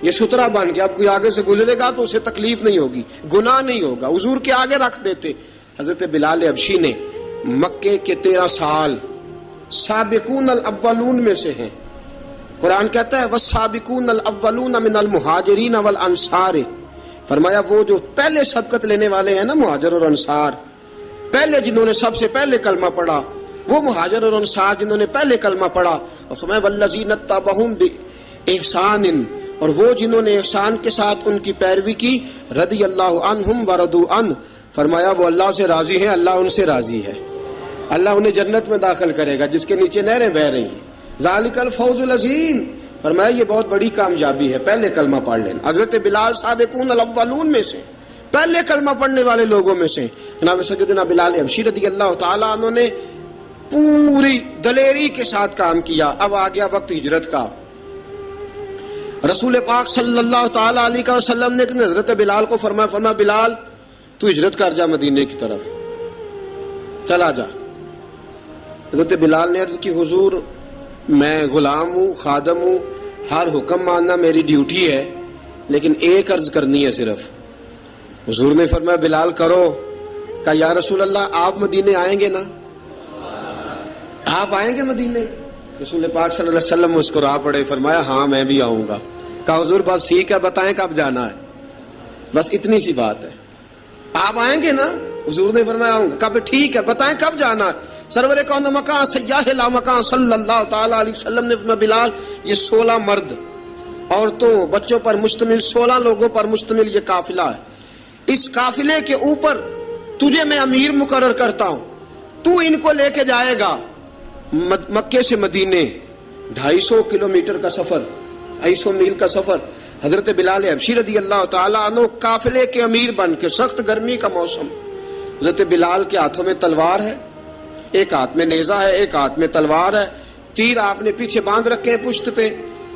یہ سترا بن گیا، اب کوئی آگے سے گزرے گا تو اسے تکلیف نہیں ہوگی، گناہ نہیں ہوگا، حضور کے آگے رکھ دیتے. حضرت بلال حبشی نے مکے کے 13 سال سابقون الاولون میں سے ہیں. قرآن کہتا ہے والسابقون الاولون من المہاجرین والانصار، فرمایا وہ جو پہلے سبقت لینے والے ہیں نا مہاجر اور انصار، پہلے جنہوں نے سب سے پہلے کلمہ پڑھا، وہ مہاجر اور انصار جنہوں نے پہلے کلمہ پڑھا. اور فرمایا والذین اتبعوہم باحسان، اور وہ جنہوں نے احسان کے ساتھ ان کی پیروی کی، رضی اللہ عنہم ورضوا عنہ، فرمایا وہ اللہ سے راضی ہیں، اللہ ان سے راضی ہے، اللہ انہیں جنت میں داخل کرے گا جس کے نیچے نہریں بہہ رہی ہیں. ذالک الفوز العظیم، فرمایا یہ بہت بڑی کامیابی ہے پہلے کلمہ پڑھ لینا. حضرت بلال سابقون الاولون میں سے، پہلے کلمہ پڑھنے والے لوگوں میں سے. جناب سیدنا بلال حبشی رضی اللہ تعالیٰ عنہ نے پوری دلیری کے ساتھ کام کیا. اب آ گیا وقت ہجرت کا. رسول پاک صلی اللہ تعالی علیہ وسلم نے حضرت بلال کو فرمایا بلال تو ہجرت کر جا مدینے کی طرف، چلا جا. حضرت بلال نے عرض کی حضور میں غلام ہوں، خادم ہوں، ہر حکم ماننا میری ڈیوٹی ہے، لیکن ایک عرض کرنی ہے صرف. حضور نے فرمایا بلال کرو. کہا یا رسول اللہ آپ مدینے آئیں گے نا، آپ آئیں گے مدینے؟ رسول پاک صلی اللہ علیہ وسلم مسکرا پڑے، فرمایا ہاں میں بھی آؤں گا. کہا حضور بس ٹھیک ہے، بتائیں کب جانا ہے، بس اتنی سی بات ہے. آپ آئیں گے نا؟ حضور نے فرمایا آؤں گا. کہا ٹھیک ہے، بتائیں کب جانا ہے. سرور کون مکان سیاح لا مکان صلی اللہ تعالی علیہ وسلم نے فرمایا بلال یہ 16 مرد عورتوں بچوں پر مشتمل 16 لوگوں پر مشتمل یہ قافلہ ہے. اس قافلے کے اوپر تجھے میں امیر مقرر کرتا ہوں، تو ان کو لے کے جائے گا مکے سے مدینے. 250 کلومیٹر کا سفر، 250 میل کا سفر. حضرت بلال حبشی رضی اللہ تعالیٰ عنہ قافلے کے امیر بن کے، سخت گرمی کا موسم، حضرت بلال کے ہاتھوں میں تلوار ہے، ایک ہاتھ میں نیزہ ہے، ایک ہاتھ میں تلوار ہے. تیر آپ نے پیچھے باندھ رکھے ہیں پشت پہ،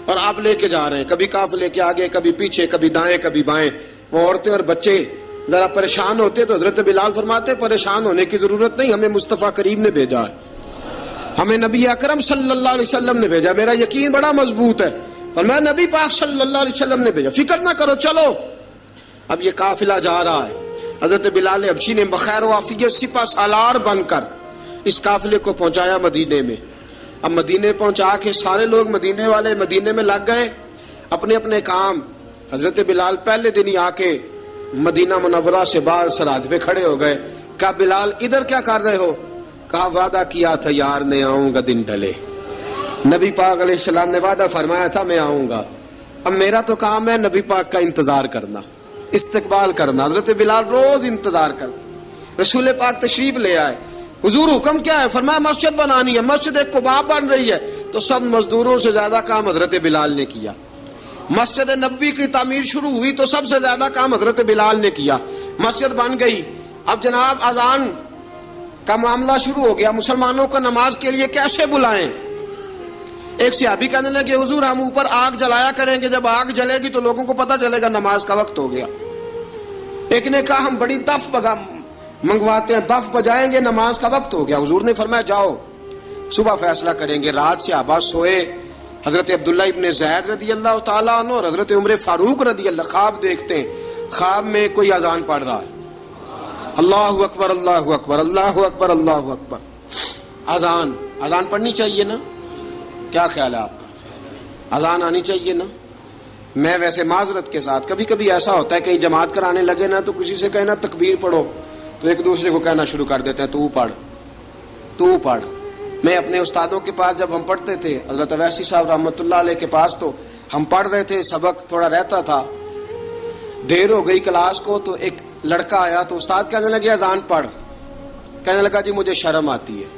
اور آپ لے کے جا رہے ہیں، کبھی قافلے کے آگے، کبھی پیچھے، کبھی دائیں کبھی بائیں. وہ عورتیں اور بچے ذرا پریشان ہوتے تو حضرت بلال فرماتے پریشان ہونے کی ضرورت نہیں، ہمیں مصطفیٰ کریم نے بھیجا ہے، ہمیں نبی اکرم صلی اللہ علیہ وسلم نے بھیجا، میرا یقین بڑا مضبوط ہے، اور میں نبی پاک صلی اللہ علیہ وسلم نے بھیجا، فکر نہ کرو چلو. اب یہ قافلہ جا رہا ہے. حضرت بلال حبشی نے بخیر و عافیت سپہ سالار بن کر اس قافلے کو پہنچایا مدینے میں. اب مدینے پہنچا کے سارے لوگ مدینے والے مدینے میں لگ گئے اپنے اپنے کام. حضرت بلال پہلے دن ہی آ کے مدینہ منورہ سے باہر سرحد پہ کھڑے ہو گئے. کہا بلال ادھر کیا کر رہے ہو؟ کہا وعدہ کیا تھا یار نے آؤں گا دن ڈھلے، نبی پاک علیہ السلام نے وعدہ فرمایا تھا میں آؤں گا. اب میرا تو کام ہے نبی پاک کا انتظار کرنا، استقبال کرنا. حضرت بلال روز انتظار کرتے. رسول پاک تشریف لے آئے. حضور حکم کیا ہے؟ فرمایا مسجد بنانی ہے. مسجد ایک قباء بن رہی ہے، تو سب مزدوروں سے زیادہ کام حضرت بلال نے کیا. مسجد نبوی کی تعمیر شروع ہوئی تو سب سے زیادہ کام حضرت بلال نے کیا. مسجد بن گئی. اب جناب اذان کا معاملہ شروع ہو گیا، مسلمانوں کو نماز کے لیے کیسے بلائیں؟ ایک صحابی کہنے لگے حضور ہم اوپر آگ جلایا کریں گے، جب آگ جلے گی تو لوگوں کو پتہ چلے گا نماز کا وقت ہو گیا. ایک نے کہا ہم بڑی دف منگواتے ہیں، دف بجائیں گے، نماز کا وقت ہو گیا. حضور نے فرمایا جاؤ صبح فیصلہ کریں گے. رات سے صحابہ سوئے. حضرت عبداللہ ابن زید رضی اللہ تعالیٰ عنہ اور حضرت عمر فاروق رضی اللہ خواب دیکھتے ہیں، خواب میں کوئی اذان پڑھ رہا ہے، اللہ اکبر اللہ اکبر اللہ اکبر اللہ اکبر. اذان پڑھنی چاہیے نا؟ کیا خیال ہے آپ کا؟ اذان آنی چاہیے نا؟ میں ویسے معذرت کے ساتھ کبھی کبھی ایسا ہوتا ہے کہیں جماعت کرانے لگے نا تو کسی سے کہنا تکبیر پڑھو تو ایک دوسرے کو کہنا شروع کر دیتے ہیں تو پڑھ تو پڑھ. میں اپنے استادوں کے پاس جب ہم پڑھتے تھے حضرت اویسی صاحب رحمۃ اللہ علیہ کے پاس، تو ہم پڑھ رہے تھے، سبق تھوڑا رہتا تھا، دیر ہو گئی کلاس کو، تو ایک لڑکا آیا تو استاد کہنے لگے اذان پڑھ. کہنے لگا جی مجھے شرم آتی ہے.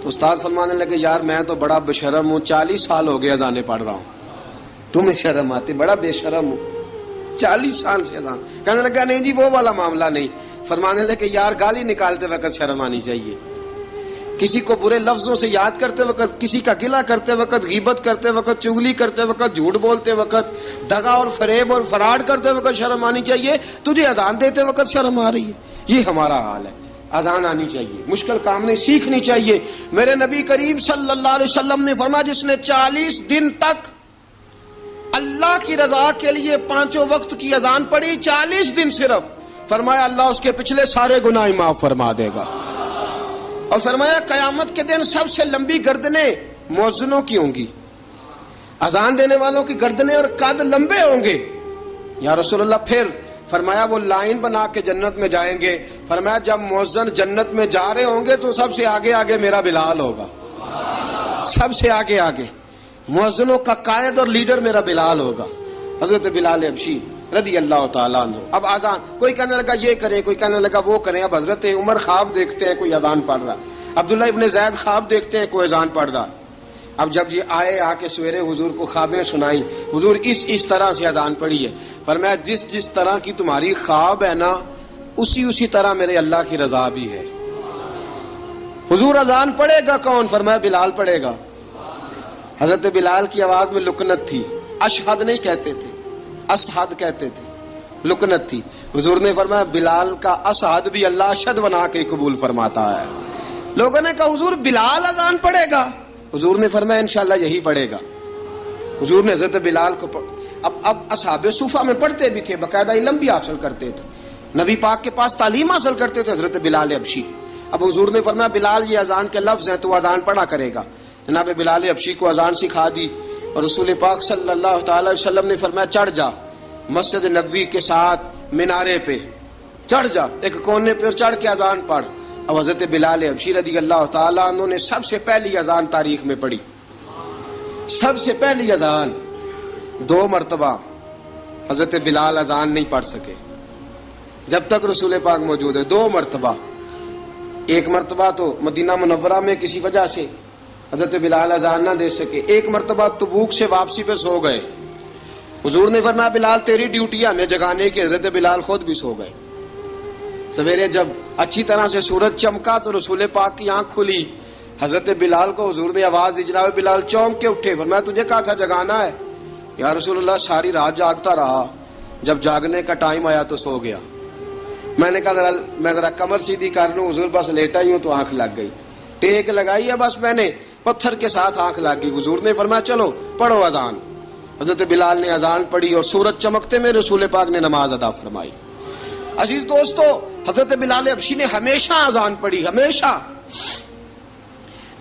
تو استاد فرمانے لگے یار میں تو بڑا بے شرم ہوں، 40 سال ہو گئے اذانیں پڑھ رہا ہوں، تمہیں شرم آتی؟ بڑا بے شرم ہوں، 40 سال سے اذان. کہنے لگا نہیں جی وہ والا معاملہ نہیں. فرمانے لگے یار گالی نکالتے وقت شرم آنی چاہیے، کسی کو برے لفظوں سے یاد کرتے وقت، کسی کا گلہ کرتے وقت، غیبت کرتے وقت، چغلی کرتے وقت، جھوٹ بولتے وقت، دغا اور فریب اور فراڈ کرتے وقت شرم آنی چاہیے. تجھے اذان دیتے وقت شرم آ رہی ہے. یہ ہمارا حال ہے. اذان آنی چاہیے، مشکل کام نہیں، سیکھنی چاہیے. میرے نبی کریم صلی اللہ علیہ وسلم نے فرمایا جس نے 40 دن تک اللہ کی رضا کے لیے 5 وقت کی اذان پڑھی، 40 دن صرف، فرمایا اللہ اس کے پچھلے سارے گناہ معاف فرما دے گا. اور فرمایا قیامت کے دن سب سے لمبی گردنیں مؤذنوں کی ہوں گی، اذان دینے والوں کی گردنیں اور قد لمبے ہوں گے. یا رسول اللہ پھر؟ فرمایا وہ لائن بنا کے جنت میں جائیں گے. فرمایا جب مؤذن جنت میں جا رہے ہوں گے تو سب سے آگے آگے میرا بلال ہوگا، سب سے آگے آگے مؤذنوں کا قائد اور لیڈر میرا بلال ہوگا، حضرت بلال حبشی رضی اللہ تعالیٰ عنہ. اب اذان کوئی کہنے لگا یہ کریں، کوئی کہنے لگا وہ کریں. اب حضرت عمر خواب دیکھتے ہیں کوئی اذان پڑھ رہا، عبداللہ ابن زید خواب دیکھتے ہیں کوئی اذان پڑھ رہا. اب جب یہ آئے آ کے سویرے حضور کو خوابیں سنائی، حضور اس طرح سے اذان پڑھی ہے. فرمایا جس طرح کی تمہاری خواب ہے نا اسی طرح میرے اللہ کی رضا بھی ہے. حضور اذان پڑھے گا کون؟ فرمایا بلال پڑھے گا. حضرت بلال کی آواز میں لکنت تھی، اشہد نہیں کہتے تھے، اسحد کہتے تھے، لکنت تھی. حضور نے فرمایا بلال کا اسحد بھی اللہ اشہد بنا کے قبول فرماتا ہے. لوگوں نے کہا حضور بلال اذان پڑھے گا؟ حضور نے فرمایا انشاءاللہ یہی پڑھے گا. حضور نے حضرت بلال کو اب اصحاب صوفہ میں پڑھتے بھی تھے، باقاعدہ علم بھی حاصل کرتے تھے، نبی پاک کے پاس تعلیم حاصل کرتے تھے حضرت بلال حبشی. اب حضور نے فرمایا بلال یہ اذان کے لفظ ہیں تو اذان پڑھا کرے گا. جناب بلال حبشی کو اذان سکھا دی اور رسول پاک صلی اللہ تعالی علیہ وسلم نے فرمایا چڑھ جا مسجد نبوی کے ساتھ مینارے پہ، چڑھ جا ایک کونے پہ اور چڑھ کے اذان پڑھ. اب حضرت بلال حبشی رضی اللہ تعالیٰ عنہ نے سب سے پہلی اذان تاریخ میں پڑھی، سب سے پہلی اذان. 2 مرتبہ حضرت بلال اذان نہیں پڑھ سکے جب تک رسول پاک موجود ہے. 2 مرتبہ، ایک مرتبہ تو مدینہ منورہ میں کسی وجہ سے حضرت بلال اذان نہ دے سکے، ایک مرتبہ تبوک سے واپسی پہ سو گئے. حضور نے فرمایا بلال تیری ڈیوٹی ہے ہمیں جگانے کی. حضرت بلال خود بھی سو گئے. سویرے جب اچھی طرح سے سورج چمکا تو رسول پاک کی آنکھ کھلی. حضرت بلال کو حضور نے آواز دی، جناب بلال چونک کے اٹھے. فرمایا تجھے کہا تھا جگانا ہے. یا رسول اللہ ساری رات جاگتا رہا، جب جاگنے کا ٹائم آیا تو سو گیا. میں نے کہا میں ذرا کمر سیدھی کر لوں. حضور بس لیٹا ہی ہوں تو آنکھ لگ گئی، ٹیک لگائی ہے بس میں نے، پتھر کے ساتھ آنکھ لگ گئی. حضور نے فرمایا چلو پڑھو اذان. حضرت بلال نے اذان پڑھی اور سورج چمکتے میں رسول پاک نے نماز ادا فرمائی. عزیز دوستو حضرت بلال حبشی نے ہمیشہ اذان پڑھی، ہمیشہ.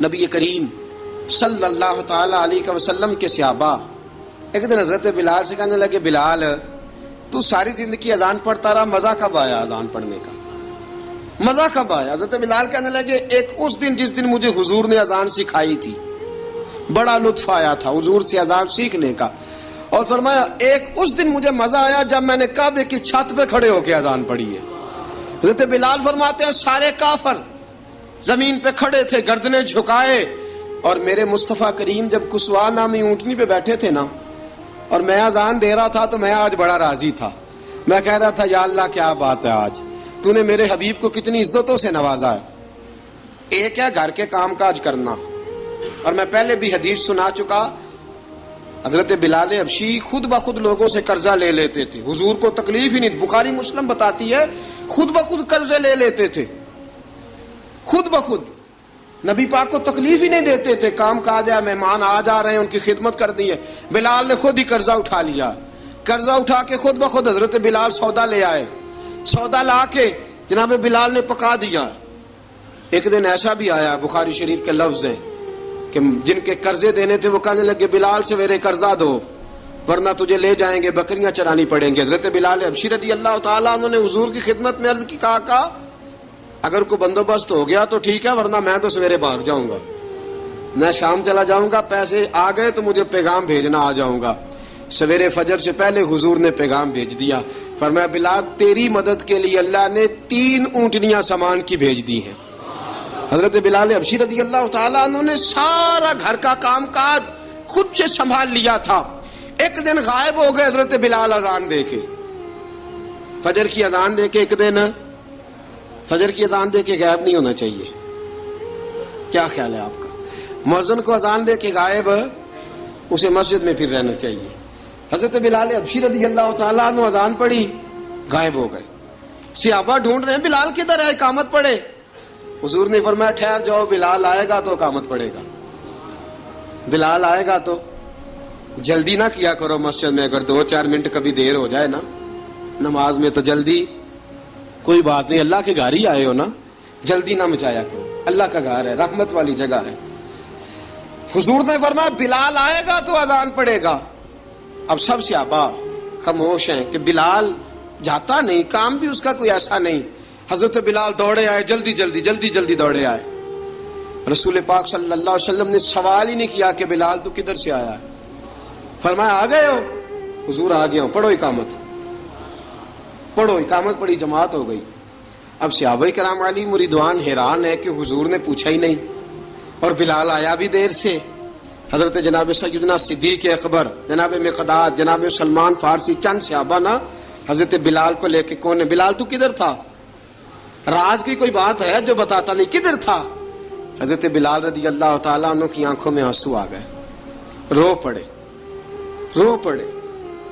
نبی کریم صلی اللہ تعالی علیہ وسلم کے صحابہ ایک دن حضرت بلال سے کہنے لگے بلال تو ساری زندگی اذان پڑھتا رہا، مزہ کب آیا اذان پڑھنے کا؟ مزہ کب آیا؟ حضرت بلال کہنے لگے ایک اس دن جس دن مجھے حضور نے اذان سکھائی تھی، بڑا لطف آیا تھا حضور سے اذان سیکھنے کا. اور فرمایا ایک اس دن مجھے مزہ آیا جب میں نے کعبے کی چھت پہ کھڑے ہو کے اذان پڑھی ہے. حضرت بلال فرماتے ہیں سارے کافر زمین پہ کھڑے تھے گردنیں جھکائے، اور میرے مصطفیٰ کریم جب کسوا نامی اونٹنی پہ بیٹھے تھے نا اور میں اذان دے رہا تھا تو میں آج بڑا راضی تھا. میں کہہ رہا تھا یا اللہ کیا بات ہے، آج تو نے میرے حبیب کو کتنی عزتوں سے نوازا ہے. ایک ہے گھر کے کام کاج کرنا، اور میں پہلے بھی حدیث سنا چکا، حضرت بلال حبشی خود بخود لوگوں سے قرضہ لے لیتے تھے، حضور کو تکلیف ہی نہیں. بخاری مسلم بتاتی ہے خود بخود قرضے لے لیتے تھے، خود بخود نبی پاک کو تکلیف ہی نہیں دیتے تھے. کام کاج ہے، مہمان آ جا رہے ہیں، ان کی خدمت کر دی ہے. بلال نے خود ہی قرضہ اٹھا لیا، قرضہ اٹھا کے خود بخود حضرت بلال سودا لے آئے، سودا لا کے جناب بلال نے پکا دیا. ایک دن ایسا بھی آیا بخاری شریف کے لفظ ہیں کہ جن کے قرضے دینے تھے وہ کہنے لگے بلال سویرے قرضہ دو. ورنہ تجھے لے جائیں گے، بکریاں چرانی پڑیں گے. حضرت بلال حبشی رضی اللہ تعالیٰ عنہ نے حضور کی خدمت میں عرض کی، کہا اگر کوئی بندوبست ہو گیا تو ٹھیک ہے، ورنہ میں تو سویرے بھاگ جاؤں گا، میں شام چلا جاؤں گا، پیسے آ گئے تو مجھے پیغام بھیجنا، آ جاؤں گا. سویرے فجر سے پہلے حضور نے پیغام بھیج دیا. فرمایا بلال تیری مدد کے لیے اللہ نے 3 اونٹنیاں سامان کی بھیج دی ہیں. حضرت بلال حبشی رضی اللہ تعالیٰ عنہ نے سارا گھر کا کام کاج خود سے سنبھال لیا تھا. ایک دن غائب ہو گئے حضرت بلال اذان دے کے، فجر کی اذان دے کے. ایک دن فجر کی اذان دے کے غائب نہیں ہونا چاہیے. کیا خیال ہے آپ کا؟ مؤذن کو اذان دے کے غائب، اسے مسجد میں پھر رہنا چاہیے. حضرت بلال حبشی رضی اللہ تعالیٰ عنہ اذان پڑھی، غائب ہو گئے. صحابہ ڈھونڈ رہے ہیں بلال کدھر ہے، اقامت پڑھے. حضور نے فرمایا ٹھہر جاؤ، بلال آئے گا تو اقامت پڑھے گا. بلال آئے گا تو جلدی نہ کیا کرو مسجد میں. اگر 2-4 منٹ کبھی دیر ہو جائے نا نماز میں تو جلدی کوئی بات نہیں، اللہ کے گھر ہی آئے ہو نا، جلدی نہ مچایا کرو. اللہ کا گھر ہے، رحمت والی جگہ ہے. حضور نے فرمایا بلال آئے گا تو اذان پڑے گا. اب سب صحابہ خاموش ہیں کہ بلال جاتا نہیں، کام بھی اس کا کوئی ایسا نہیں. حضرت بلال دوڑے آئے، جلدی دوڑے آئے. رسول پاک صلی اللہ علیہ وسلم نے سوال ہی نہیں کیا کہ بلال تو کدھر سے آیا ہے. فرمایا آ گئے ہو؟ حضور آ گیا ہوں. پڑھو اقامت پڑھی، جماعت ہو گئی. اب صحابہ کرام علی مریدوان حیران ہے کہ حضور نے پوچھا ہی نہیں اور بلال آیا بھی دیر سے. حضرت جناب سیدنا صدیق اکبر، جناب مقداد، جناب سلمان فارسی، چند صحابہ نا حضرت بلال کو لے کے، کون ہے بلال تو کدھر تھا؟ راز کی کوئی بات ہے جو بتاتا نہیں، کدھر تھا؟ حضرت بلال رضی اللہ تعالیٰ عنہ کی آنکھوں میں آنسو آ گئے، رو پڑے.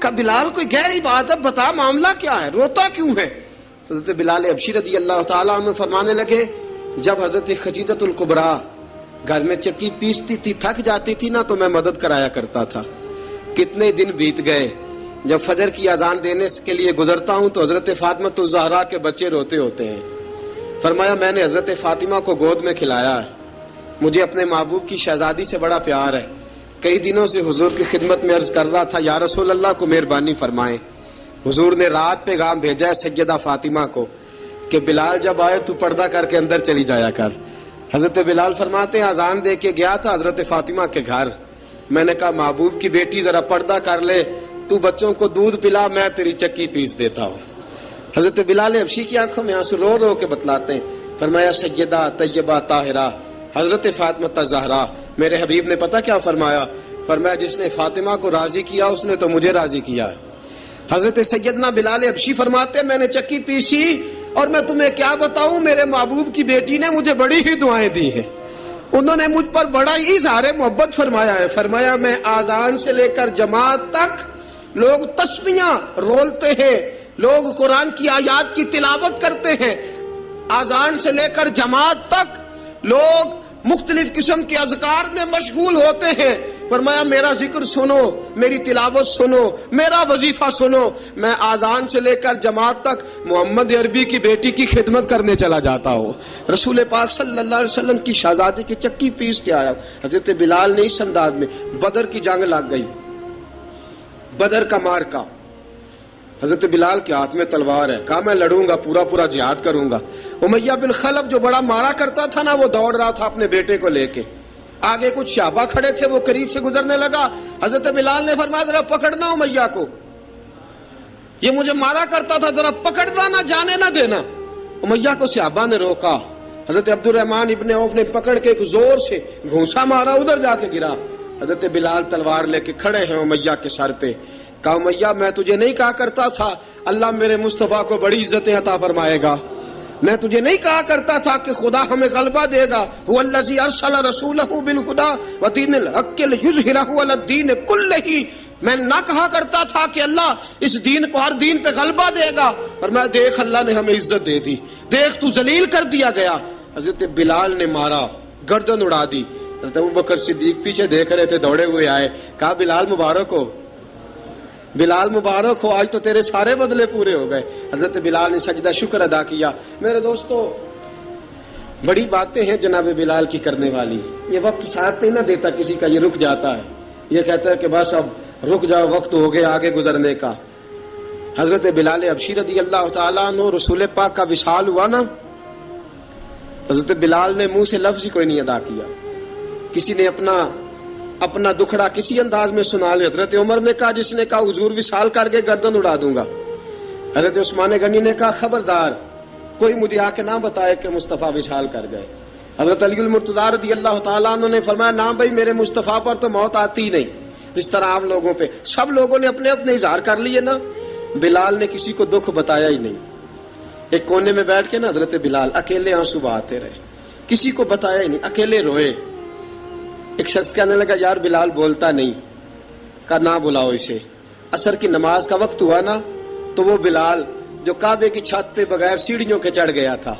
کہ بلال کوئی گہری بات ہے، بتا معاملہ کیا ہے، روتا کیوں ہے؟ حضرت بلال حبشی رضی اللہ تعالیٰ عنہ فرمانے لگے جب حضرت خدیجہ الکبریٰ گھر میں چکی پیستی تھی، تھک جاتی تھی نا تو میں مدد کرایا کرتا تھا. کتنے دن بیت گئے، جب فجر کی اذان دینے کے لیے گزرتا ہوں تو حضرت فاطمہ الزہرا کے بچے روتے ہوتے ہیں. فرمایا میں نے حضرت فاطمہ کو گود میں کھلایا ہے، مجھے اپنے محبوب کی شہزادی سے بڑا پیار ہے. کئی دنوں سے حضور کی خدمت میں عرض کر رہا تھا یا رسول اللہ کو مہربانی فرمائیں. حضور نے رات پیغام بھیجا ہے سیدہ فاطمہ کو کہ بلال جب آئے تو پردہ کر کے اندر چلی جایا کر. حضرت بلال فرماتے ہیں اذان دے کے گیا تھا حضرت فاطمہ کے گھر، میں نے کہا محبوب کی بیٹی ذرا پردہ کر لے، تو بچوں کو دودھ پلا، میں تیری چکی پیس دیتا ہوں. حضرت بلال حبشی کی آنکھوں میں آنسو رو رو کے بتلاتے ہیں. فرمایا سیدہ طیبہ طاہرہ حضرت فاطمہ الزہرا، میرے حبیب نے پتہ کیا فرمایا؟ فرمایا جس نے فاطمہ کو راضی کیا اس نے تو مجھے راضی کیا ہے. حضرت سیدنا بلال حبشی فرماتے ہیں میں نے چکی پیسی اور میں تمہیں کیا بتاؤں، میرے محبوب کی بیٹی نے مجھے بڑی ہی دعائیں دی ہیں، انہوں نے مجھ پر بڑا ہی اظہار محبت فرمایا ہے. فرمایا میں آذان سے لے کر جماعت تک لوگ تسبیحاں رولتے ہیں، لوگ قرآن کی آیات کی تلاوت کرتے ہیں، آذان سے لے کر جماعت تک لوگ مختلف قسم کے اذکار میں مشغول ہوتے ہیں. فرمایا میرا ذکر سنو، میری تلاوت سنو، میرا وظیفہ سنو. میں آذان سے لے کر جماعت تک محمد عربی کی بیٹی کی خدمت کرنے چلا جاتا ہوں. رسول پاک صلی اللہ علیہ وسلم کی شہزادی کی چکی پیس کے آیا. حضرت بلال نے اس انداز میں، بدر کی جنگ لگ گئی، بدر کا مارکا، حضرت بلال کے ہاتھ میں تلوار ہے، کہا میں لڑوں گا، پورا جہاد کروں گا. امیہ بن خلف جو بڑا مارا کرتا تھا نا وہ دوڑ رہا تھا اپنے بیٹے کو لے کے، آگے کچھ صحابہ کھڑے تھے، وہ قریب سے گزرنے لگا. حضرت بلال نے فرمایا ذرا پکڑنا امیہ کو، یہ مجھے مارا کرتا تھا، ذرا پکڑنا، نہ جانے نہ دینا. امیہ کو صحابہ نے روکا. حضرت عبد الرحمن ابن عوف نے پکڑ کے ایک زور سے گھونسا مارا، ادھر جا کے گرا. حضرت بلال تلوار لے کے کھڑے ہیں امیہ کے سر پہ. کہا امیہ میں تجھے نہیں کہا کرتا تھا اللہ میرے مصطفیٰ کو بڑی عزتیں عطا فرمائے گا؟ میں تجھے نہیں کہا کرتا تھا کہ خدا ہمیں غلبہ دے گا؟ هو الذی ارسل رسولہ بالہدی ودین الحق لیظہرہ علی الدین کلہ. میں نہ کہا کرتا تھا کہ اللہ اس دین کو ہر دین پہ غلبہ دے گا، پر میں دیکھ اللہ نے ہمیں عزت دے دی، دیکھ تو ذلیل کر دیا گیا. حضرت بلال نے مارا، گردن اڑا دی. حضرت ابوبکر صدیق پیچھے دیکھ رہے تھے، دوڑے ہوئے آئے، کہا بلال مبارک ہو، بلال مبارک ہو، آج تو تیرے سارے بدلے پورے ہو گئے. حضرت بلال نے سجدہ شکر ادا کیا. میرے دوستو بڑی باتیں ہیں جناب بلال کی کرنے والی. یہ وقت ساتھ نہیں نہ دیتا کسی کا، یہ رک جاتا ہے، یہ کہتا ہے کہ بس اب رک جاؤ وقت ہو گیا آگے گزرنے کا. حضرت بلال حبشی رضی اللہ تعالیٰ عنہ رسول پاک کا وصال ہوا نا، حضرت بلال نے منہ سے لفظ ہی کوئی نہیں ادا کیا. کسی نے اپنا دکھڑا کسی انداز میں سنا لیا. حضرت عمر نے کہا، جس نے کہا حضور وصال کر کے گردن اڑا دوں گا. حضرت عثمان غنی نے کہا خبردار کوئی مجھے آ کے نہ بتائے کہ مصطفیٰ وصال کر گئے. حضرت علی المرتضیٰ رضی اللہ تعالیٰ عنہ نے فرمایا نہ بھائی میرے مصطفیٰ پر تو موت آتی ہی نہیں جس طرح عام لوگوں پہ. سب لوگوں نے اپنے اپنے اظہار کر لیے نا، بلال نے کسی کو دکھ بتایا ہی نہیں. ایک کونے میں بیٹھ کے نا حضرت بلال اکیلے آنسو بہاتے رہے، کسی کو بتایا ہی نہیں، اکیلے روئے. ایک شخص کہنے لگا یار بلال بولتا نہیں. کہا نہ بلاؤ اسے. عصر کی نماز کا وقت ہوا نا تو وہ بلال جو کعبے کی چھت پہ بغیر سیڑھیوں کے چڑھ گیا تھا،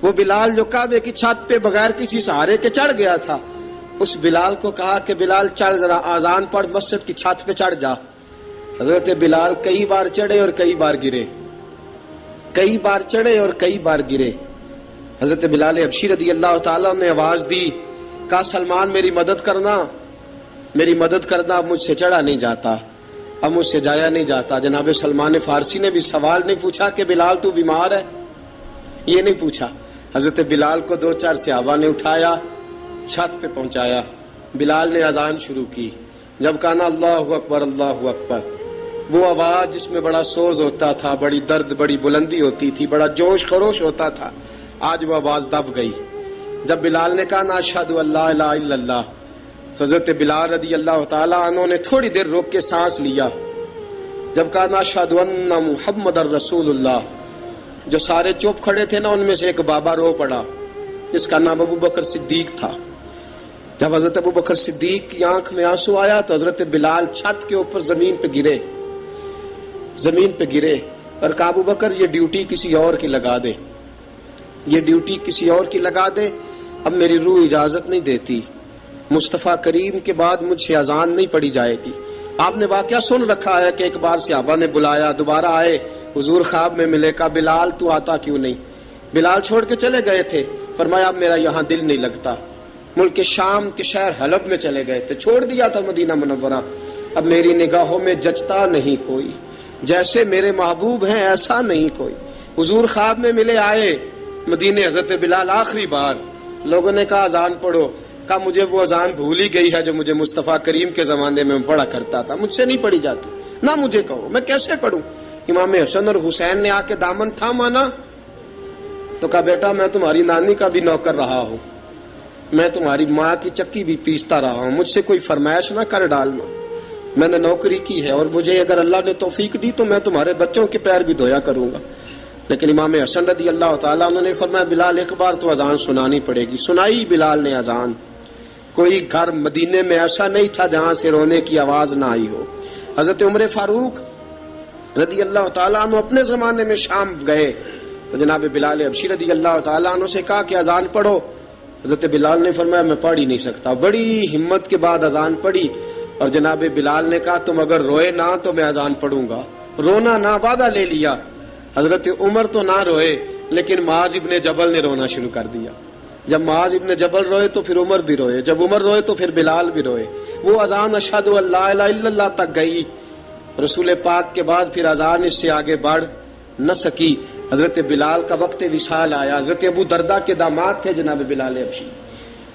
وہ بلال جو کعبے کی چھت پہ بغیر کسی سہارے کے چڑھ گیا تھا، اس بلال کو کہا کہ بلال چڑھ ذرا آذان پڑھ مسجد کی چھت پہ چڑھ جا. حضرت بلال کئی بار چڑھے اور کئی بار گرے، کئی بار چڑھے اور کئی بار گرے. حضرت بلال حبشی رضی اللہ تعالیٰ نے آواز دی، کہا سلمان میری مدد کرنا، میری مدد کرنا، اب مجھ سے چڑھا نہیں جاتا، اب مجھ سے جایا نہیں جاتا. جناب سلمان فارسی نے بھی سوال نہیں پوچھا کہ بلال تو بیمار ہے، یہ نہیں پوچھا. حضرت بلال کو 2-4 صحابہ نے اٹھایا، چھت پہ پہنچایا. بلال نے اذان شروع کی. جب کہا نا اللہ اکبر اللہ اکبر، وہ آواز جس میں بڑا سوز ہوتا تھا، بڑی درد، بڑی بلندی ہوتی تھی، بڑا جوش خروش ہوتا تھا، آج وہ آواز دب گئی. جب بلال نے کہا نا اشہد ان لا الہ الا اللہ، حضرت بلال رضی اللہ تعالیٰ عنہ نے تھوڑی دیر روک کے سانس لیا. جب کہا نا اشہد ان محمد الرسول اللہ، جو سارے چپ کھڑے تھے نا ان میں سے ایک بابا رو پڑا جس کا نام ابو بکر صدیق تھا. جب حضرت ابو بکر صدیق کی آنکھ میں آنسو آیا تو حضرت بلال چھت کے اوپر زمین پہ گرے اور کہا ابو بکر یہ ڈیوٹی کسی اور کی لگا دے، یہ ڈیوٹی کسی اور کی لگا دے، اب میری روح اجازت نہیں دیتی، مصطفیٰ کریم کے بعد مجھ سے اذان نہیں پڑھی جائے گی. آپ نے واقعہ سن رکھا ہے کہ ایک بار صحابہ نے بلایا، دوبارہ آئے، حضور خواب میں ملے. کہا بلال تو آتا کیوں نہیں؟ بلال چھوڑ کے چلے گئے تھے. فرمایا اب میرا یہاں دل نہیں لگتا. ملک شام کے شہر حلب میں چلے گئے تھے، چھوڑ دیا تھا مدینہ منورہ. اب میری نگاہوں میں جچتا نہیں کوئی، جیسے میرے محبوب ہیں ایسا نہیں کوئی. حضور خواب میں ملے، آئے مدینے. حضرت بلال آخری بار، لوگوں نے کہا اذان پڑھو. کہا مجھے وہ اذان بھول ہی گئی ہے جو مجھے مصطفیٰ کریم کے زمانے میں پڑھا کرتا تھا، مجھ سے نہیں پڑھی جاتی. نہ مجھے کہو، میں کیسے پڑھوں؟ امام حسن اور حسین نے آ کے دامن تھاما نا تو کہا بیٹا میں تمہاری نانی کا بھی نوکر رہا ہوں، میں تمہاری ماں کی چکی بھی پیستا رہا ہوں، مجھ سے کوئی فرمائش نہ کر ڈالنا، میں نے نوکری کی ہے اور مجھے اگر اللہ نے توفیق دی تو میں تمہارے بچوں کے پیر بھی دھویا کروں گا. لیکن امام حسن رضی اللہ تعالیٰ انہوں نے فرمایا بلال ایک بار تو اذان سنانی پڑے گی. سنائی بلال نے اذان. کوئی گھر مدینے میں ایسا نہیں تھا جہاں سے رونے کی آواز نہ آئی ہو. حضرت عمر فاروق رضی اللہ تعالیٰ عنہ اپنے زمانے میں شام گئے تو جناب بلال حبشی رضی اللہ تعالیٰ عنہ سے کہا کہ اذان پڑھو. حضرت بلال نے فرمایا میں پڑھ ہی نہیں سکتا. بڑی ہمت کے بعد اذان پڑھی اور جناب بلال نے کہا تم اگر روئے نہ تو میں اذان پڑھوں گا. رونا نہ، وعدہ لے لیا. حضرت عمر تو نہ روئے لیکن معاذ ابن جبل نے رونا شروع کر دیا. جب معاذ ابن جبل روئے تو پھر عمر بھی روئے، جب عمر روئے تو پھر بلال بھی روئے. وہ اذان اشہد ان لا الہ الا اللہ تک گئی. رسول پاک کے بعد پھر اذان اس سے آگے بڑھ نہ سکی. حضرت بلال کا وقت وصال آیا. حضرت ابو درداء کے داماد تھے جناب بلال حبشی.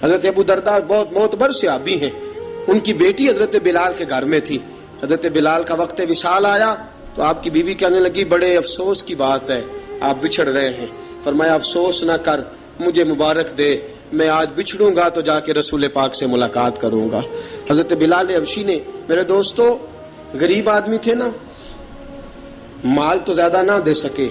حضرت ابو درداء بہت معتبر صحابی ہیں، ان کی بیٹی حضرت بلال کے گھر میں تھی. حضرت بلال کا وقت وصال آیا تو آپ کی بیوی کہنے لگی بڑے افسوس کی بات ہے، آپ بچھڑ رہے ہیں. فرمایا افسوس نہ کر، مجھے مبارک دے، میں آج بچھڑوں گا تو جا کے رسول پاک سے ملاقات کروں گا. حضرت بلال حبشی نے، میرے دوستو، غریب آدمی تھے نا، مال تو زیادہ نہ دے سکے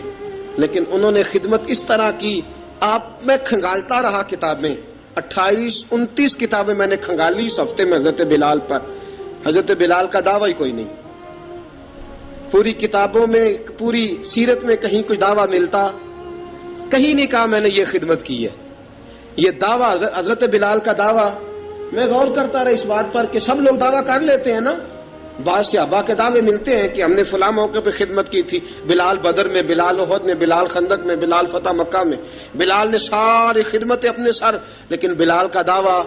لیکن انہوں نے خدمت اس طرح کی. آپ میں کھنگالتا رہا کتابیں، 28-29 کتابیں میں نے کھنگالی اس ہفتے میں حضرت بلال پر. حضرت بلال کا دعویٰ ہی کوئی نہیں. پوری کتابوں میں، پوری سیرت میں کہیں کوئی دعویٰ ملتا؟ کہیں نہیں کہا میں نے یہ خدمت کی ہے. یہ دعویٰ حضرت بلال کا دعویٰ، میں غور کرتا رہا اس بات پر کہ سب لوگ دعویٰ کر لیتے ہیں نا. بعض صحابہ کے دعوے ملتے ہیں کہ ہم نے فلاں موقع پہ خدمت کی تھی، بلال بدر میں، بلال احد میں، بلال خندق میں، بلال فتح مکہ میں. بلال نے ساری خدمتیں اپنے سر، لیکن بلال کا دعویٰ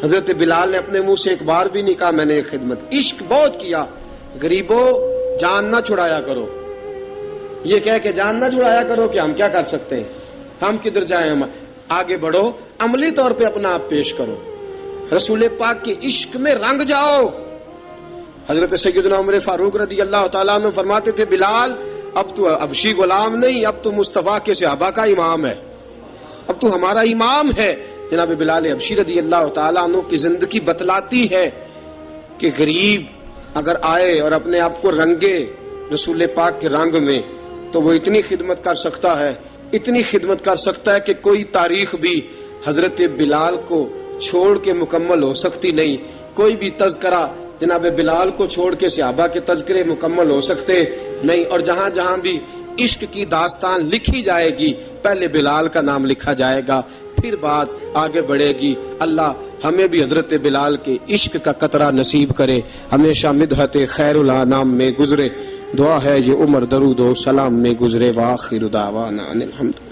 حضرت بلال نے اپنے منہ سے ایک بار بھی نہیں کہا میں نے یہ خدمت. عشق بہت کیا. غریبوں جان نہ چھڑایا کرو. یہ کہہ کے جان نہ چھڑایا کرو کہ ہم کیا کر سکتے ہیں, ہم کدھر جائیں, ہم آگے بڑھو, عملی طور پہ اپنا آپ پیش کرو, رسول پاک کے عشق میں رنگ جاؤ. حضرت سیدنا عمر فاروق رضی اللہ تعالیٰ عنہ فرماتے تھے بلال اب تو حبشی غلام نہیں, اب تو مصطفیٰ کے صحابہ کا امام ہے, اب تو ہمارا امام ہے. جناب بلال حبشی رضی اللہ تعالیٰ عنہ کی زندگی بتلاتی ہے کہ غریب اگر آئے اور اپنے آپ کو رنگے رسول پاک کے رنگ میں تو وہ اتنی خدمت کر سکتا ہے, اتنی خدمت کر سکتا ہے کہ کوئی تاریخ بھی حضرت بلال کو چھوڑ کے مکمل ہو سکتی نہیں. کوئی بھی تذکرہ جناب بلال کو چھوڑ کے صحابہ کے تذکرے مکمل ہو سکتے نہیں. اور جہاں جہاں بھی عشق کی داستان لکھی جائے گی پہلے بلال کا نام لکھا جائے گا, پھر بات آگے بڑھے گی. اللہ ہمیں بھی حضرت بلال کے عشق کا قطرہ نصیب کرے, ہمیشہ مدحت خیر الانام میں گزرے. دعا ہے یہ عمر درود و سلام میں گزرے. وآخر دعوانا ان الحمد